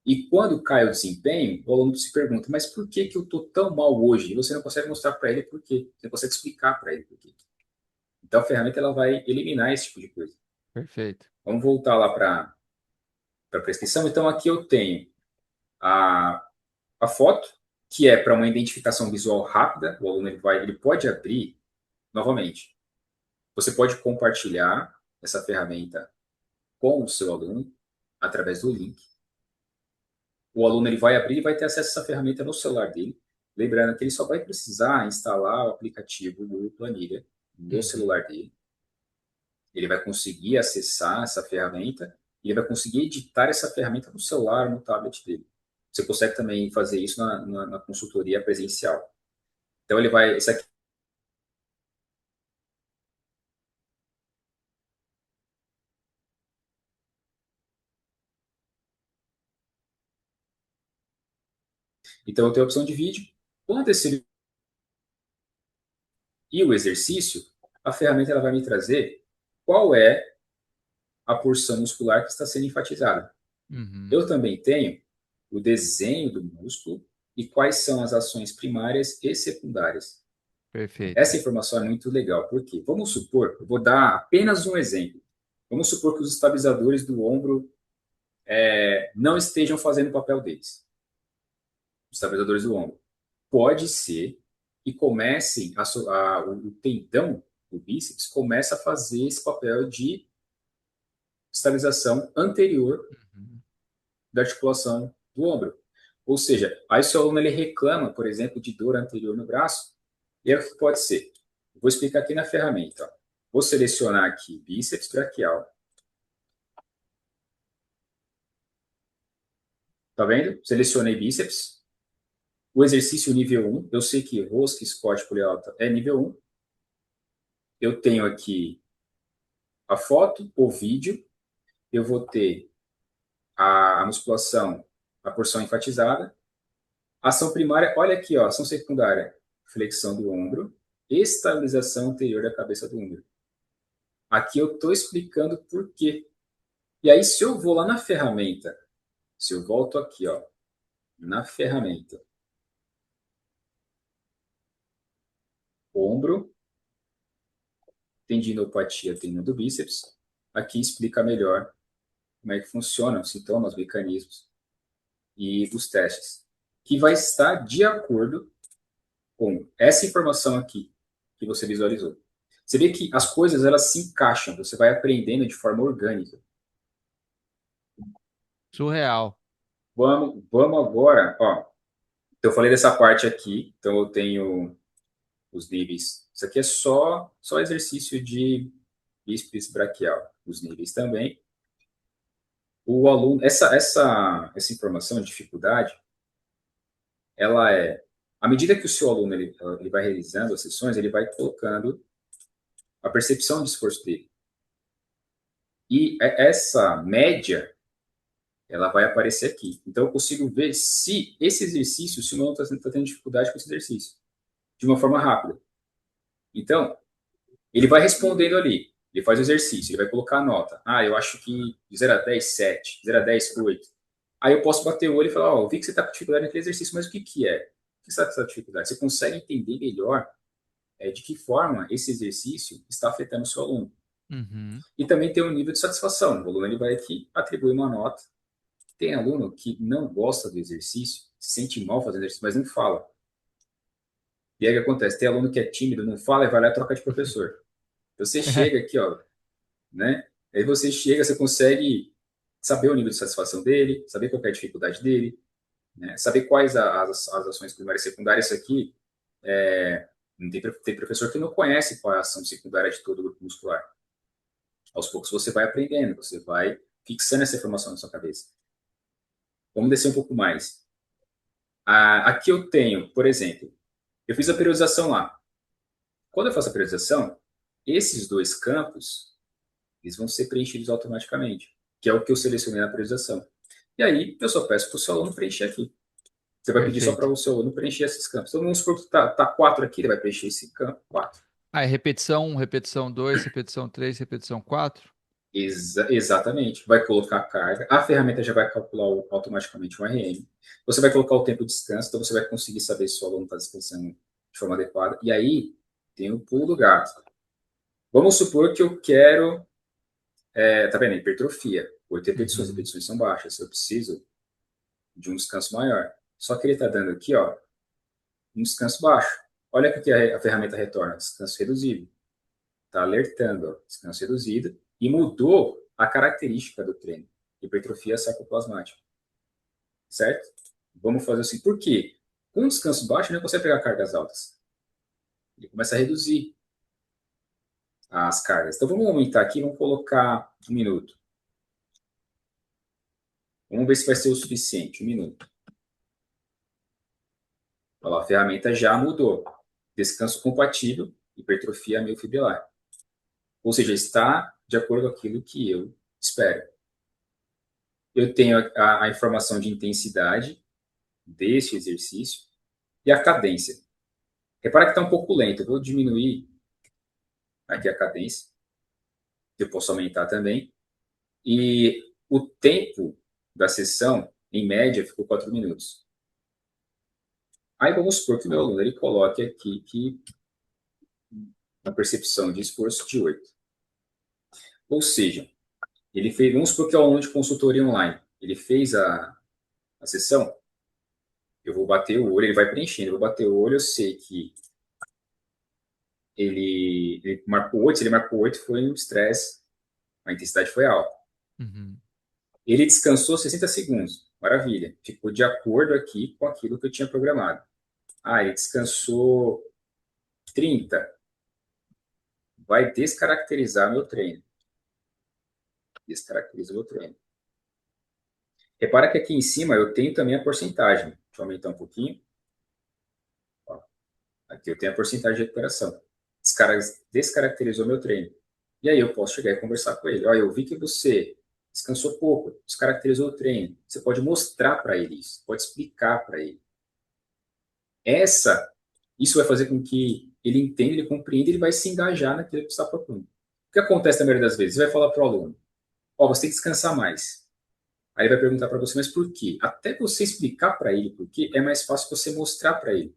E quando cai o desempenho, o aluno se pergunta, mas por que eu estou tão mal hoje? E você não consegue mostrar para ele por quê. Você não consegue explicar para ele por quê. Então, a ferramenta ela vai eliminar esse tipo de coisa. perfeito. Vamos voltar lá para a prescrição. Então, aqui eu tenho a, a foto, que é para uma identificação visual rápida. O aluno ele pode abrir novamente. Você pode compartilhar essa ferramenta com o seu aluno através do link. O aluno ele vai abrir e vai ter acesso a essa ferramenta no celular dele. Lembrando que ele só vai precisar instalar o aplicativo do Planilha no Uhum, celular dele. Ele vai conseguir acessar essa ferramenta e ele vai conseguir editar essa ferramenta no celular, no tablet dele. Você consegue também fazer isso na consultoria presencial. Então ele vai, esse aqui, então eu tenho a opção de vídeo. Quando esse e o exercício, a ferramenta ela vai me trazer qual é a porção muscular que está sendo enfatizada. uhum, Eu também tenho o desenho do músculo e quais são as ações primárias e secundárias. perfeito. Essa informação é muito legal, porque vamos supor, eu vou dar apenas um exemplo. Vamos supor que os estabilizadores do ombro não estejam fazendo o papel deles. Os estabilizadores do ombro. Pode ser que comecem o tendão do bíceps comece a fazer esse papel de estabilização anterior Uhum. da articulação do ombro. Ou seja, aí o seu aluno ele reclama, por exemplo, de dor anterior no braço, e aí o que pode ser? Vou explicar aqui na ferramenta. Ó. Vou selecionar aqui bíceps braquial. Tá vendo? Selecionei bíceps. O exercício nível 1, eu sei que rosca, Scott, polialta é nível 1. Eu tenho aqui a foto, o vídeo, eu vou ter a musculação, a porção enfatizada. Ação primária, olha aqui, ó, ação secundária, flexão do ombro, estabilização anterior da cabeça do ombro. Aqui eu estou explicando por quê. E aí, se eu vou lá na ferramenta, se eu volto aqui, ó, na ferramenta, ombro, tendinopatia, tendão do bíceps, aqui explica melhor como é que funcionam os sintomas, os mecanismos e os testes, que vai estar de acordo com essa informação aqui que você visualizou. Você vê que as coisas elas se encaixam, você vai aprendendo de forma orgânica. Surreal. Vamos agora, ó. Então eu falei dessa parte aqui, então eu tenho os níveis. Isso aqui é só exercício de bíceps braquial. Os níveis também. O aluno, essa informação de dificuldade, ela é, à medida que o seu aluno ele vai realizando as sessões, ele vai colocando a percepção de esforço dele. E essa média, ela vai aparecer aqui. Então eu consigo ver se esse exercício, se o aluno está tendo dificuldade com esse exercício, de uma forma rápida. Então, ele vai respondendo ali. Ele faz o exercício, ele vai colocar a nota. Ah, eu acho que de 0 a 10, 7. 0 a 10, 8. Aí eu posso bater o olho e falar, ó, eu vi que você está com dificuldade naquele exercício, mas o que, que é? O que você está com essa dificuldade? Você consegue entender melhor de que forma esse exercício está afetando o seu aluno. Uhum. E também tem um nível de satisfação. O aluno ele vai aqui atribuir uma nota. Tem aluno que não gosta do exercício, se sente mal fazendo exercício, mas não fala. E aí o que acontece? Tem aluno que é tímido, não fala e vai lá e troca de professor. Você chega aqui, ó, né? Aí você chega, você consegue saber o nível de satisfação dele, saber qual é a dificuldade dele, né? Saber quais as ações primárias e secundárias. Isso aqui, tem professor que não conhece qual é a ação secundária de todo o grupo muscular. Aos poucos você vai aprendendo, você vai fixando essa informação na sua cabeça. Vamos descer um pouco mais. Aqui eu tenho, por exemplo, eu fiz a periodização lá. Quando eu faço a periodização, esses dois campos eles vão ser preenchidos automaticamente, que é o que eu selecionei na periodização. E aí, eu só peço para o seu aluno preencher aqui. Você vai pedir só para Perfeito. o seu aluno preencher esses campos. Então, vamos supor que está 4 aqui, ele vai preencher esse campo 4. Aí, repetição 1, repetição 2, repetição 3, repetição 4. Exatamente. Vai colocar a carga. A ferramenta já vai calcular automaticamente o RM. Você vai colocar o tempo de descanso, então você vai conseguir saber se o aluno está descansando de forma adequada. E aí, tem o pulo do gato. Vamos supor que eu quero tá vendo? Hipertrofia. 8 repetições, Uhum. repetições são baixas. Eu preciso de um descanso maior. Só que ele está dando aqui, ó, um descanso baixo. Olha o que a ferramenta retorna: descanso reduzido. Está alertando, ó, descanso reduzido. E mudou a característica do treino: hipertrofia sarcoplasmática. Certo? Vamos fazer assim. Por quê? Com um descanso baixo, ele não consegue pegar cargas altas. Ele começa a reduzir as cargas. Então vamos aumentar aqui, vamos colocar 1 minuto. Vamos ver se vai ser o suficiente. 1 minuto. Olha lá, a ferramenta já mudou. Descanso compatível, hipertrofia miofibrilar. Ou seja, está de acordo com aquilo que eu espero. Eu tenho a informação de intensidade deste exercício e a cadência. Repara que está um pouco lento. Eu vou diminuir aqui a cadência. Eu posso aumentar também. E o tempo da sessão, em média, ficou 4 minutos. Aí vamos supor que o meu aluno ele coloque aqui que a percepção de esforço de 8. Ou seja, ele fez, vamos supor que é um aluno de consultoria online. Ele fez a sessão, eu vou bater o olho, ele vai preenchendo, eu vou bater o olho, eu sei que ele marcou 8, se ele marcou 8 foi um estresse, a intensidade foi alta. Uhum. Ele descansou 60 segundos. Maravilha. Ficou de acordo aqui com aquilo que eu tinha programado. Ah, ele descansou 30. Vai descaracterizar meu treino. Descaracteriza meu treino. Repara que aqui em cima eu tenho também a porcentagem. Deixa eu aumentar um pouquinho. Ó, aqui eu tenho a porcentagem de recuperação. Descaracterizou meu treino. E aí eu posso chegar e conversar com ele. Olha, eu vi que você descansou pouco, descaracterizou o treino. Você pode mostrar para ele isso, pode explicar para ele. Essa, isso vai fazer com que ele entenda, ele compreenda, ele vai se engajar naquilo que você está propondo. O que acontece na maioria das vezes? Você vai falar para o aluno, ó, você tem que descansar mais. Aí ele vai perguntar para você, mas por quê? Até você explicar para ele por quê, é mais fácil você mostrar para ele.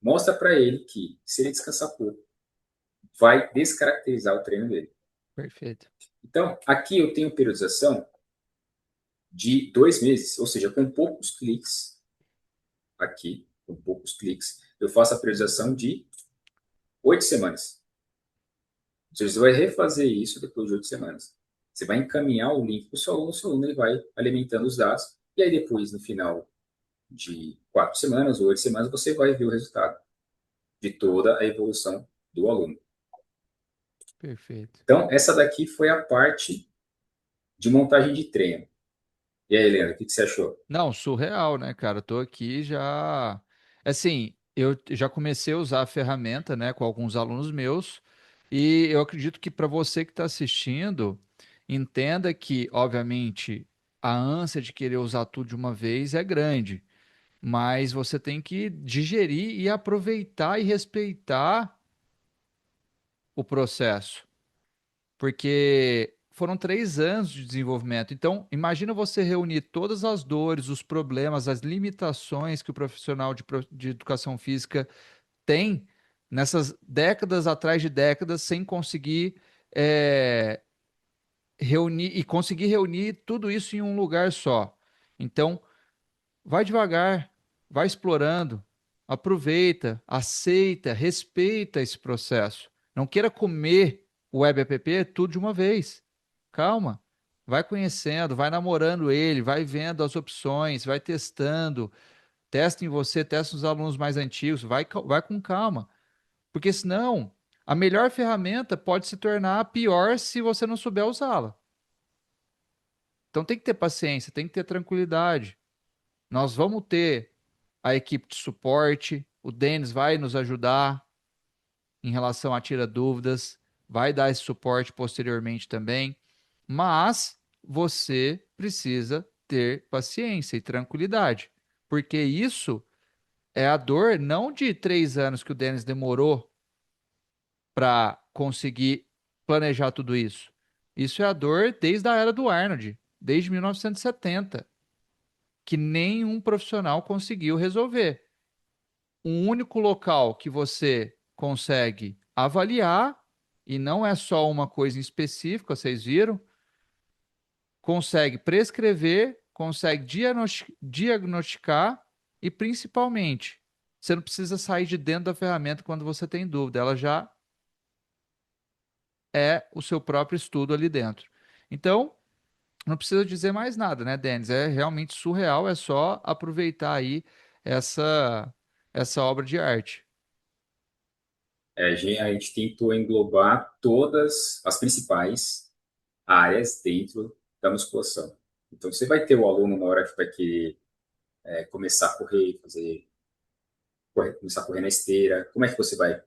Mostra para ele que, se ele descansar pouco, vai descaracterizar o treino dele. Perfeito. Então, aqui eu tenho periodização de 2 meses, ou seja, com poucos cliques, aqui, com poucos cliques, eu faço a periodização de 8 semanas. Ou seja, você vai refazer isso depois de 8 semanas. Você vai encaminhar o link para o seu aluno ele vai alimentando os dados, e aí depois, no final de 4 semanas ou 8 semanas, você vai ver o resultado de toda a evolução do aluno. Perfeito. Então, essa daqui foi a parte de montagem de treino. E aí, Leandro, o que você achou? Não, surreal, né, cara? Tô aqui já. Assim, eu já comecei a usar a ferramenta, né, com alguns alunos meus, e eu acredito que para você que está assistindo, entenda que, obviamente, a ânsia de querer usar tudo de uma vez é grande, mas você tem que digerir e aproveitar e respeitar o processo. Porque foram 3 anos de desenvolvimento. Então, imagina você reunir todas as dores, os problemas, as limitações que o profissional de educação física tem nessas décadas atrás de décadas, sem conseguir é, reunir e conseguir reunir tudo isso em um lugar só. Então, vai devagar, vai explorando, aproveita, aceita, respeita esse processo. Não queira comer o web app tudo de uma vez. Calma. Vai conhecendo, vai namorando ele, vai vendo as opções, vai testando, testa em você, testa nos alunos mais antigos, vai com calma. Porque senão, a melhor ferramenta pode se tornar a pior se você não souber usá-la. Então tem que ter paciência, tem que ter tranquilidade. Nós vamos ter a equipe de suporte, o Denis vai nos ajudar em relação a tira dúvidas, vai dar esse suporte posteriormente também, mas você precisa ter paciência e tranquilidade, porque isso é a dor não de 3 anos que o Denis demorou para conseguir planejar tudo isso. Isso é a dor desde a era do Arnold, desde 1970, que nenhum profissional conseguiu resolver. Um único local que você consegue avaliar, e não é só uma coisa em específica, vocês viram, consegue prescrever, consegue diagnosticar e principalmente, você não precisa sair de dentro da ferramenta quando você tem dúvida, ela já é o seu próprio estudo ali dentro. Então, não precisa dizer mais nada, né, Denis? É realmente surreal, é só aproveitar aí essa essa obra de arte. A gente tentou englobar todas as principais áreas dentro da musculação. Então, você vai ter o aluno na hora que vai querer começar a correr, começar a correr na esteira. Como é que você vai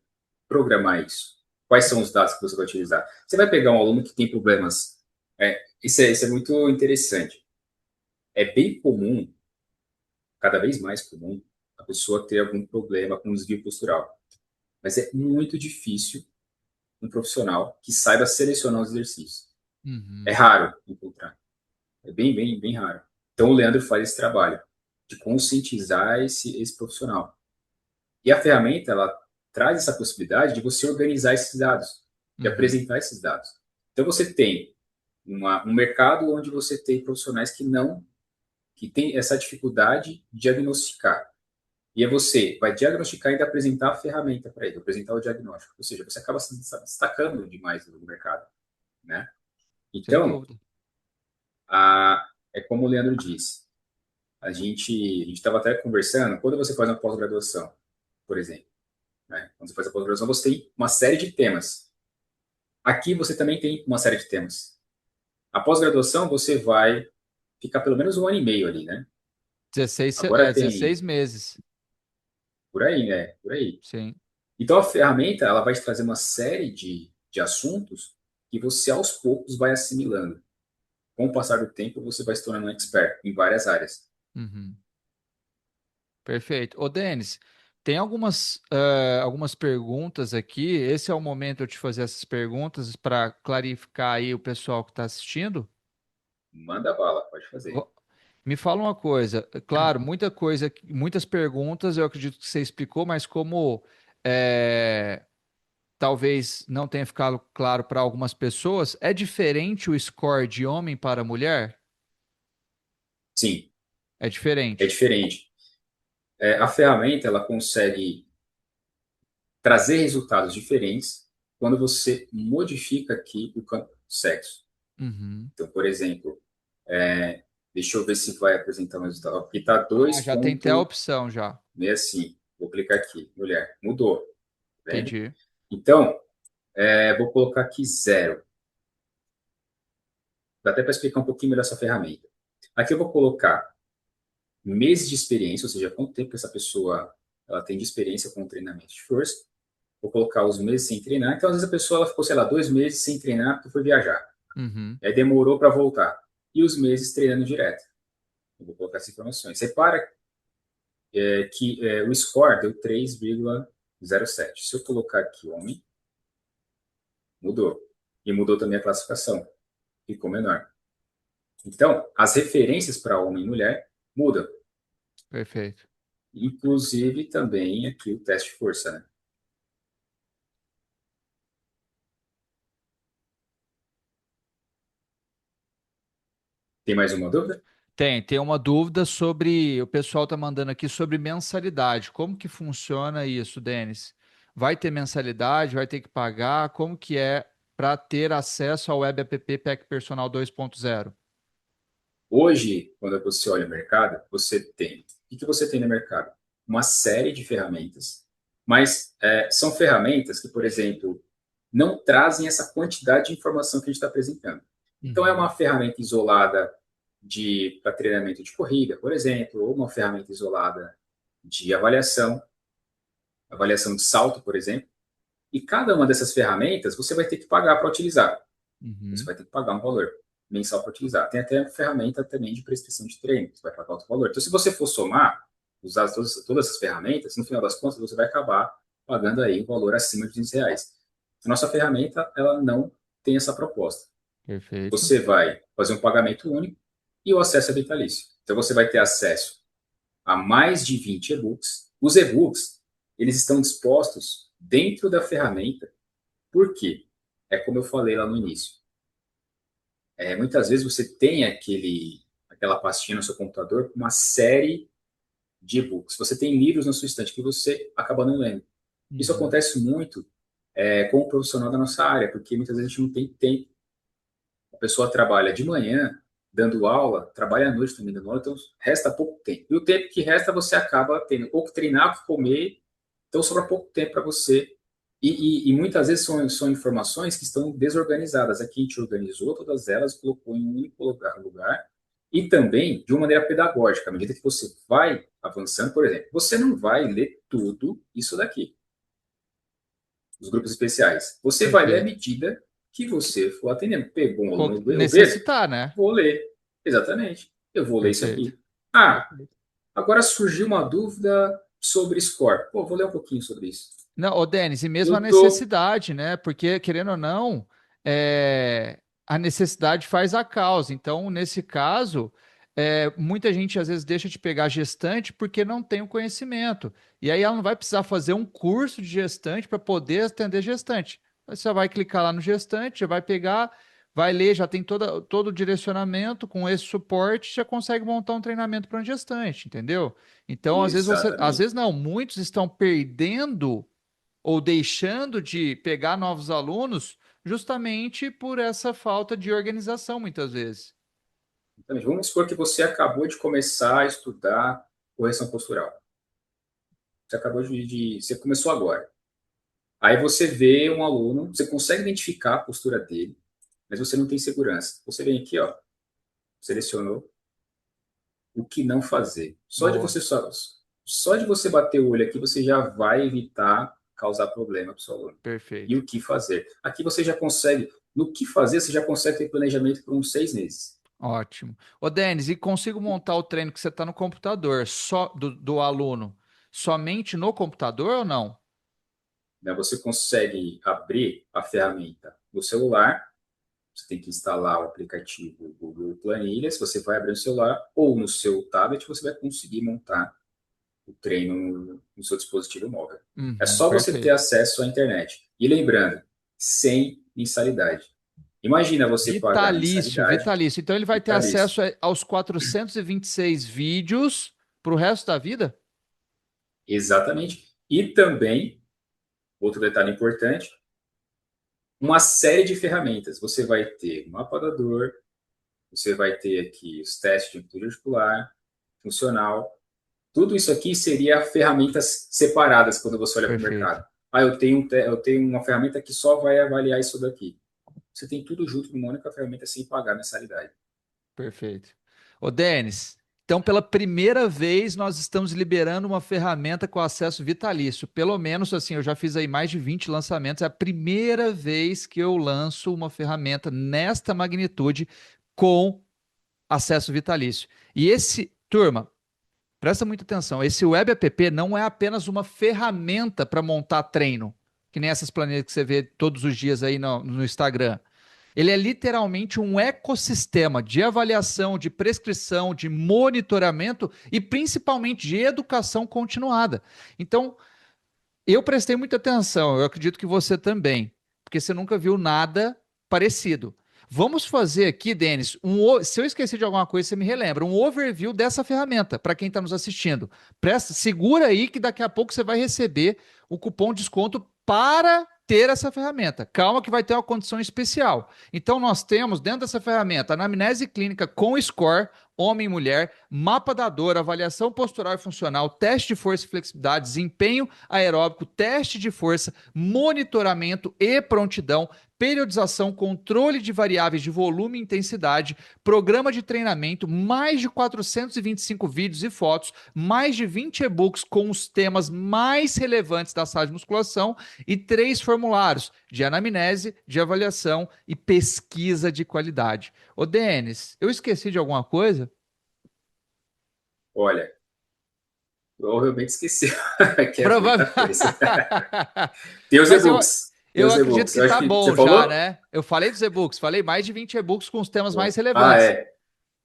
programar isso? Quais são os dados que você vai utilizar? Você vai pegar um aluno que tem problemas. Isso é muito interessante. É bem comum, cada vez mais comum, a pessoa ter algum problema com desvio postural. Mas é muito difícil um profissional que saiba selecionar os exercícios. É Uhum. raro encontrar. É bem, bem, bem raro. Então o Leandro faz esse trabalho de conscientizar esse profissional. E a ferramenta, ela traz essa possibilidade de você organizar esses dados, de Uhum. apresentar esses dados. Então você tem um mercado onde você tem profissionais que tem essa dificuldade de diagnosticar. E é você vai diagnosticar e ainda apresentar a ferramenta para ele, apresentar o diagnóstico. Ou seja, você acaba se destacando demais no mercado, né? Sem Então, dúvida. É como o Leandro disse, a gente estava até conversando, quando você faz uma pós-graduação, por exemplo, né? Quando você faz a pós-graduação, você tem uma série de temas. Aqui você também tem uma série de temas. A pós-graduação você vai ficar pelo menos um ano e meio ali, né? 16 Agora tem meses. por aí, né? Por aí. Sim. Então a ferramenta ela vai te trazer uma série de assuntos que você aos poucos vai assimilando. Com o passar do tempo, você vai se tornando um expert em várias áreas. Uhum. Perfeito. Ô, Denis, tem algumas perguntas aqui. Esse é o momento de eu te fazer essas perguntas para clarificar aí o pessoal que está assistindo. Manda bala, pode fazer. Vo- Me fala uma coisa. Claro, muita coisa, muitas perguntas eu acredito que você explicou, mas como é, talvez não tenha ficado claro para algumas pessoas, é diferente o score de homem para mulher? Sim, É é diferente. diferente. A ferramenta ela consegue trazer resultados diferentes quando você modifica aqui o campo sexo. Uhum. Então, por exemplo, deixa eu ver se vai apresentar um resultado. Aqui está Ah, já tem até a 2,65. opção já. Vou clicar aqui, mulher. Mudou, tá vendo? Entendi. Então, vou colocar aqui zero. Dá até para explicar um pouquinho melhor essa ferramenta. Aqui eu vou colocar meses de experiência, ou seja, quanto tempo que essa pessoa ela tem de experiência com o treinamento de força. Vou colocar os meses sem treinar. Então, às vezes a pessoa ela ficou, sei lá, 2 meses sem treinar porque foi viajar. Uhum. E aí demorou para voltar. E os meses treinando direto. Eu vou colocar essas informações. Repara que o score deu 3,07. Se eu colocar aqui homem, mudou. E mudou também a classificação. Ficou menor. Então, as referências para homem e mulher mudam. Perfeito. Inclusive também aqui o teste de força, né? Tem mais uma dúvida? Tem uma dúvida sobre, o pessoal está mandando aqui sobre mensalidade. Como que funciona isso, Denis? Vai ter mensalidade? Vai ter que pagar? Como que é para ter acesso ao Web App PEC Personal 2.0? Hoje, quando você olha o mercado, você tem. O que você tem no mercado? Uma série de ferramentas, mas são ferramentas que, por exemplo, não trazem essa quantidade de informação que a gente está apresentando. Então, é uma Uhum. ferramenta isolada para treinamento de corrida, por exemplo, ou uma ferramenta isolada de avaliação de salto, por exemplo. E cada uma dessas ferramentas você vai ter que pagar para utilizar. Você Uhum. vai ter que pagar um valor mensal para utilizar. Tem até ferramenta também de prescrição de treino, você vai pagar outro valor. Então, se você for somar, usar todas essas ferramentas, no final das contas, você vai acabar pagando aí um valor acima de R$ 200. A nossa ferramenta, ela não tem essa proposta. Perfeito. Você vai fazer um pagamento único e o acesso é vitalício. Então, você vai ter acesso a mais de 20 e-books. Os e-books, eles estão dispostos dentro da ferramenta. Por quê? É como eu falei lá no início. Muitas vezes você tem aquela pastinha no seu computador com uma série de e-books. Você tem livros na sua estante que você acaba não lendo. Isso Uhum. acontece muito com o profissional da nossa área, porque muitas vezes a gente não tem tempo. A pessoa trabalha de manhã dando aula, trabalha à noite também dando aula, então resta pouco tempo. E o tempo que resta você acaba tendo ou que treinar, ou que comer, então sobra pouco tempo para você. E muitas vezes são informações que estão desorganizadas. Aqui a gente organizou todas elas, colocou em um único lugar e também de uma maneira pedagógica. À medida que você vai avançando, por exemplo, você não vai ler tudo isso daqui, os grupos especiais. Você vai ler à Perfeito. medida que você for atendendo. Pegou um aluno obeso? Necessitar, né? Vou ler. Exatamente. Eu vou ler isso Perfeito. aqui. Ah, Perfeito. agora surgiu uma dúvida sobre score. Pô, vou ler um pouquinho sobre isso. Não, ô Denis, e mesmo a Eu tô. necessidade, né? Porque, querendo ou não, é, a necessidade faz a causa. Então, nesse caso, muita gente às vezes deixa de pegar gestante porque não tem o conhecimento. E aí ela não vai precisar fazer um curso de gestante para poder atender gestante. Você vai clicar lá no gestante, já vai pegar, vai ler, já tem todo o direcionamento com esse suporte, já consegue montar um treinamento para um gestante, entendeu? Então, às Exatamente. vezes não, muitos estão perdendo ou deixando de pegar novos alunos justamente por essa falta de organização, muitas vezes. Exatamente. Vamos supor que você acabou de começar a estudar correção postural. Você começou agora. Aí você vê um aluno, você consegue identificar a postura dele, mas você não tem segurança. Você vem aqui, ó, selecionou o que não fazer. Boa, Só de você bater o olho aqui, você já vai evitar causar problema para o seu aluno. E perfeito. o que fazer? Aqui você já consegue, no que fazer, você já consegue ter planejamento por uns 6 meses. Ótimo. Ô, Denis, e consigo montar o treino que você está no computador, só do aluno, somente no computador ou não? Né? Você consegue abrir a ferramenta no celular, você tem que instalar o aplicativo Google Planilhas, você vai abrir no celular ou no seu tablet, você vai conseguir montar o treino no seu dispositivo móvel. É Uhum, só você ter perfeito. acesso à internet. E lembrando, sem mensalidade. Imagina você pagar Vitalício, mensalidade vitalício. Então ele vai ter vitalício. acesso aos 426 vídeos para o resto da vida? Exatamente. E também, outro detalhe importante, uma série de ferramentas. Você vai ter mapa da dor, você vai ter aqui os testes de amplitude articular, funcional. Tudo isso aqui seria ferramentas separadas quando você olha para o Perfeito, mercado. Ah, eu tenho uma ferramenta que só vai avaliar isso daqui. Você tem tudo junto numa única ferramenta sem pagar mensalidade. perfeito. Ô, Denis, então pela primeira vez nós estamos liberando uma ferramenta com acesso vitalício. Pelo menos assim, eu já fiz aí mais de 20 lançamentos. É a primeira vez que eu lanço uma ferramenta nesta magnitude com acesso vitalício. E esse, turma, presta muita atenção, esse Web App não é apenas uma ferramenta para montar treino, que nem essas planilhas que você vê todos os dias aí no Instagram. Ele é literalmente um ecossistema de avaliação, de prescrição, de monitoramento e principalmente de educação continuada. Então, eu prestei muita atenção, eu acredito que você também, porque você nunca viu nada parecido. Vamos fazer aqui, Denis, se eu esqueci de alguma coisa, você me relembra, um overview dessa ferramenta para quem está nos assistindo. Presta, segura aí que daqui a pouco você vai receber o cupom de desconto para ter essa ferramenta. Calma que vai ter uma condição especial. Então nós temos dentro dessa ferramenta anamnese clínica com score, homem e mulher, mapa da dor, avaliação postural e funcional, teste de força e flexibilidade, desempenho aeróbico, teste de força, monitoramento e prontidão, periodização, controle de variáveis de volume e intensidade, programa de treinamento, mais de 425 vídeos e fotos, mais de 20 e-books com os temas mais relevantes da sala de musculação e 3 formulários de anamnese, de avaliação e pesquisa de qualidade. Ô, Denis, eu esqueci de alguma coisa? Olha, provavelmente esqueci, que é muita Provavelmente. coisa. Tem os Mas e-books. Tem eu os acredito e-books. que Eu acho tá que você bom já, falou? né? Eu falei dos e-books, falei mais de 20 e-books com os temas mais Ah, relevantes, é.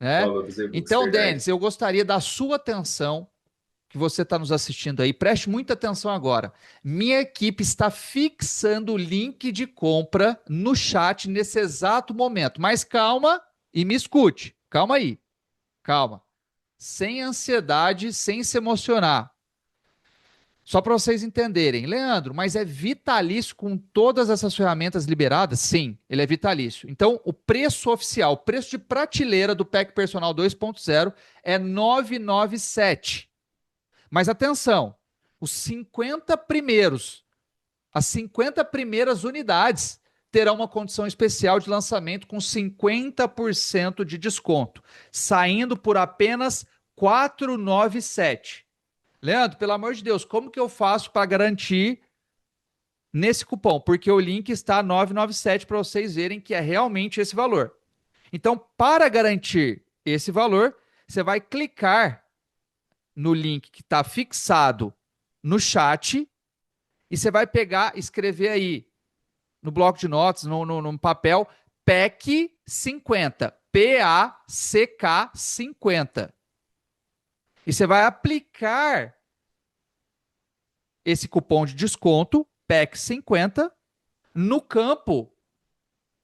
né? Falou dos e-books, Então, verdade. Denis, eu gostaria da sua atenção, que você está nos assistindo aí. Preste muita atenção agora. Minha equipe está fixando o link de compra no chat nesse exato momento. Mas calma e me escute. Calma aí. Calma. Sem ansiedade, sem se emocionar. Só para vocês entenderem, Leandro, mas é vitalício com todas essas ferramentas liberadas? Sim, ele é vitalício. Então, o preço oficial, o preço de prateleira do Pack Personal 2.0 é 997. Mas atenção, os 50 primeiros, as 50 primeiras unidades terão uma condição especial de lançamento com 50% de desconto, saindo por apenas 497. Leandro, pelo amor de Deus, como que eu faço para garantir nesse cupom? Porque o link está 997 para vocês verem que é realmente esse valor. Então, para garantir esse valor, você vai clicar no link que está fixado no chat e você vai pegar, escrever aí no bloco de notas, no papel, PAC 50. PACK 50. E você vai aplicar esse cupom de desconto, PAC 50, no campo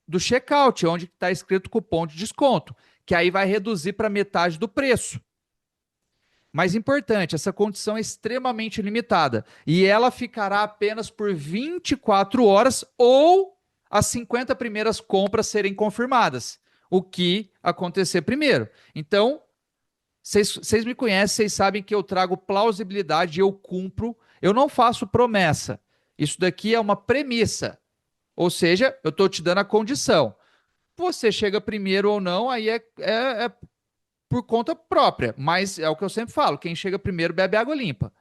do checkout, onde está escrito cupom de desconto, que aí vai reduzir para metade do preço. Mais importante, essa condição é extremamente limitada e ela ficará apenas por 24 horas ou as 50 primeiras compras serem confirmadas. o que acontecer primeiro. Então, vocês me conhecem, vocês sabem que eu trago plausibilidade e eu cumpro. Eu não faço promessa. Isso daqui é uma premissa. Ou seja, eu estou te dando a condição. Você chega primeiro ou não, aí é por conta própria. Mas é o que eu sempre falo: quem chega primeiro bebe água limpa.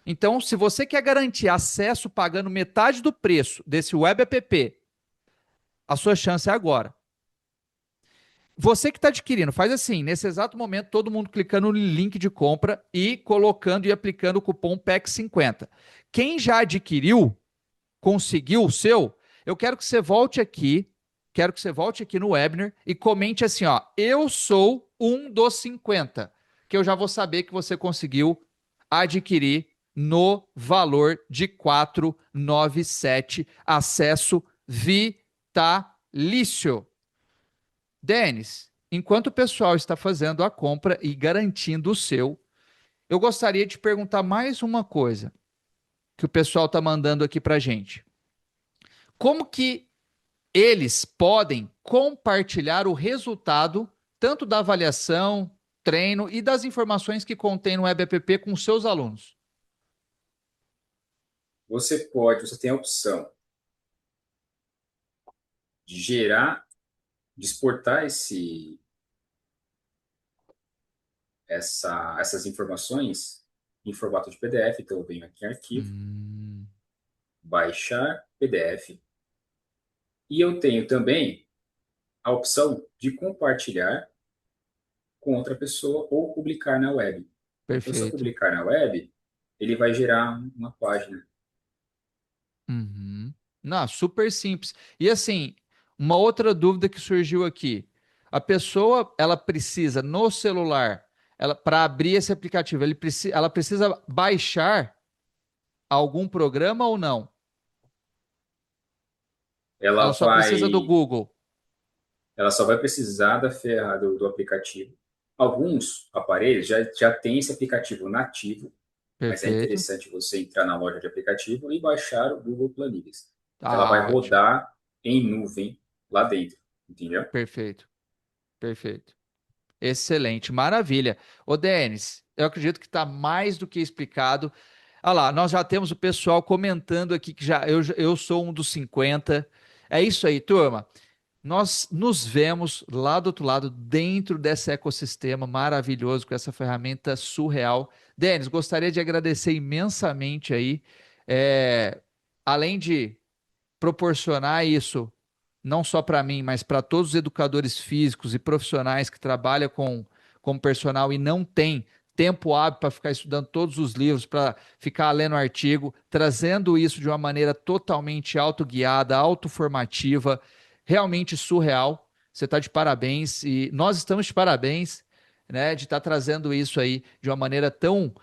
Então, se você quer garantir acesso pagando metade do preço desse web app, a sua chance é agora. Você que está adquirindo, faz assim, nesse exato momento, todo mundo clicando no link de compra e colocando e aplicando o cupom PEC50. Quem já adquiriu, conseguiu o seu, eu quero que você volte aqui no webinar e comente assim, ó, eu sou um dos 50, que eu já vou saber que você conseguiu adquirir no valor de 497, acesso vitalício. Denis, enquanto o pessoal está fazendo a compra e garantindo o seu, eu gostaria de perguntar mais uma coisa que o pessoal está mandando aqui para gente. Como que eles podem compartilhar o resultado tanto da avaliação, treino e das informações que contém no Web App com seus alunos? Você tem a opção de gerar, de exportar essas informações em formato de PDF. Então, eu venho aqui em arquivo, Hum, baixar PDF, e eu tenho também a opção de compartilhar com outra pessoa ou publicar na web. Então, se eu perfeito. publicar na web, ele vai gerar uma página. Uhum. Não, super simples. E assim, uma outra dúvida que surgiu aqui. A pessoa, ela precisa no celular, ela para abrir esse aplicativo, ela precisa baixar algum programa ou não? Ela Ela só precisa do vai, Google. ela só vai precisar do aplicativo. Alguns aparelhos já têm esse aplicativo nativo, mas é Perfeito. interessante você entrar na loja de aplicativo e baixar o Google Planilhas. Ela Tá vai ótimo. rodar em nuvem lá dentro, entendeu? Perfeito. Perfeito. Excelente. Maravilha. Ô, Denis, eu acredito que está mais do que explicado. Olha lá, nós já temos o pessoal comentando aqui que eu sou um dos 50. É isso aí, turma. Nós nos vemos lá do outro lado, dentro desse ecossistema maravilhoso, com essa ferramenta surreal. Denis, gostaria de agradecer imensamente aí. É, além de proporcionar isso, não só para mim, mas para todos os educadores físicos e profissionais que trabalham com personal e não têm tempo hábil para ficar estudando todos os livros, para ficar lendo artigo, trazendo isso de uma maneira totalmente autoguiada, autoformativa, realmente surreal. Você está de parabéns e nós estamos de parabéns, né, de estar trazendo isso aí de uma maneira tão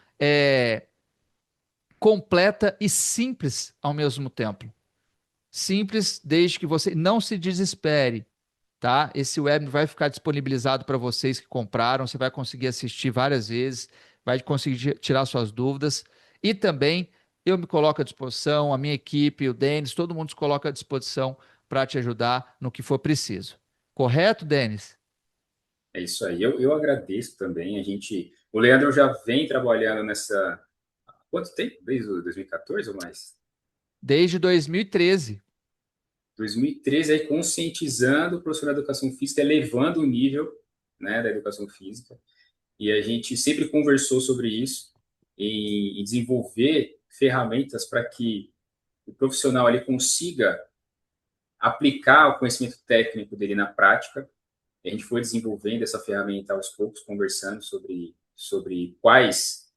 completa e simples ao mesmo tempo. Simples, desde que você não se desespere, tá? Esse webinar vai ficar disponibilizado para vocês que compraram, você vai conseguir assistir várias vezes, vai conseguir tirar suas dúvidas e também eu me coloco à disposição, a minha equipe, o Denis, todo mundo se coloca à disposição para te ajudar no que for preciso. Correto, Denis? É isso aí. Eu agradeço também. O Leandro já vem trabalhando nessa. Há quanto tempo? Desde o 2014 ou mais? Desde 2013. 2013, aí conscientizando o profissional de educação física, elevando o nível, né, da educação física. E a gente sempre conversou sobre isso e desenvolver ferramentas para que o profissional ele consiga aplicar o conhecimento técnico dele na prática. E a gente foi desenvolvendo essa ferramenta aos poucos, conversando sobre quais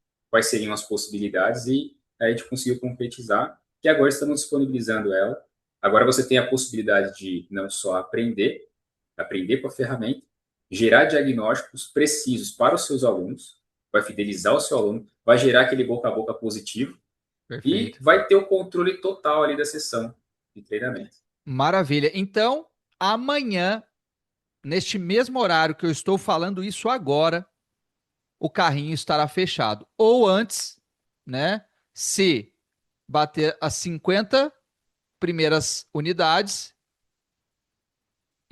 seriam as possibilidades e a gente conseguiu concretizar, que agora estamos disponibilizando ela. Agora você tem a possibilidade de não só aprender com a ferramenta, gerar diagnósticos precisos para os seus alunos, vai fidelizar o seu aluno, vai gerar aquele boca a boca positivo e Perfeito. vai ter o controle total ali da sessão de treinamento. Maravilha. Então, amanhã, neste mesmo horário que eu estou falando isso agora, o carrinho estará fechado. Ou antes, né? Se bater as 50 primeiras unidades,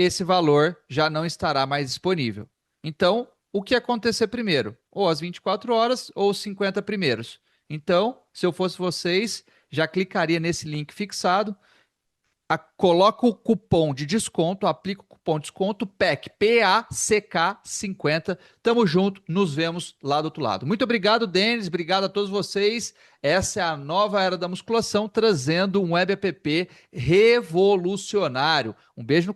esse valor já não estará mais disponível. Então, o que acontecer primeiro? Ou as 24 horas ou os 50 primeiros. Então, se eu fosse vocês, já clicaria nesse link fixado, coloca o cupom de desconto, aplica o cupom de desconto PEC, PACK 50. Tamo junto, nos vemos lá do outro lado. Muito obrigado, Denis, obrigado a todos vocês. Essa é a nova era da musculação, trazendo um web app revolucionário. Um beijo no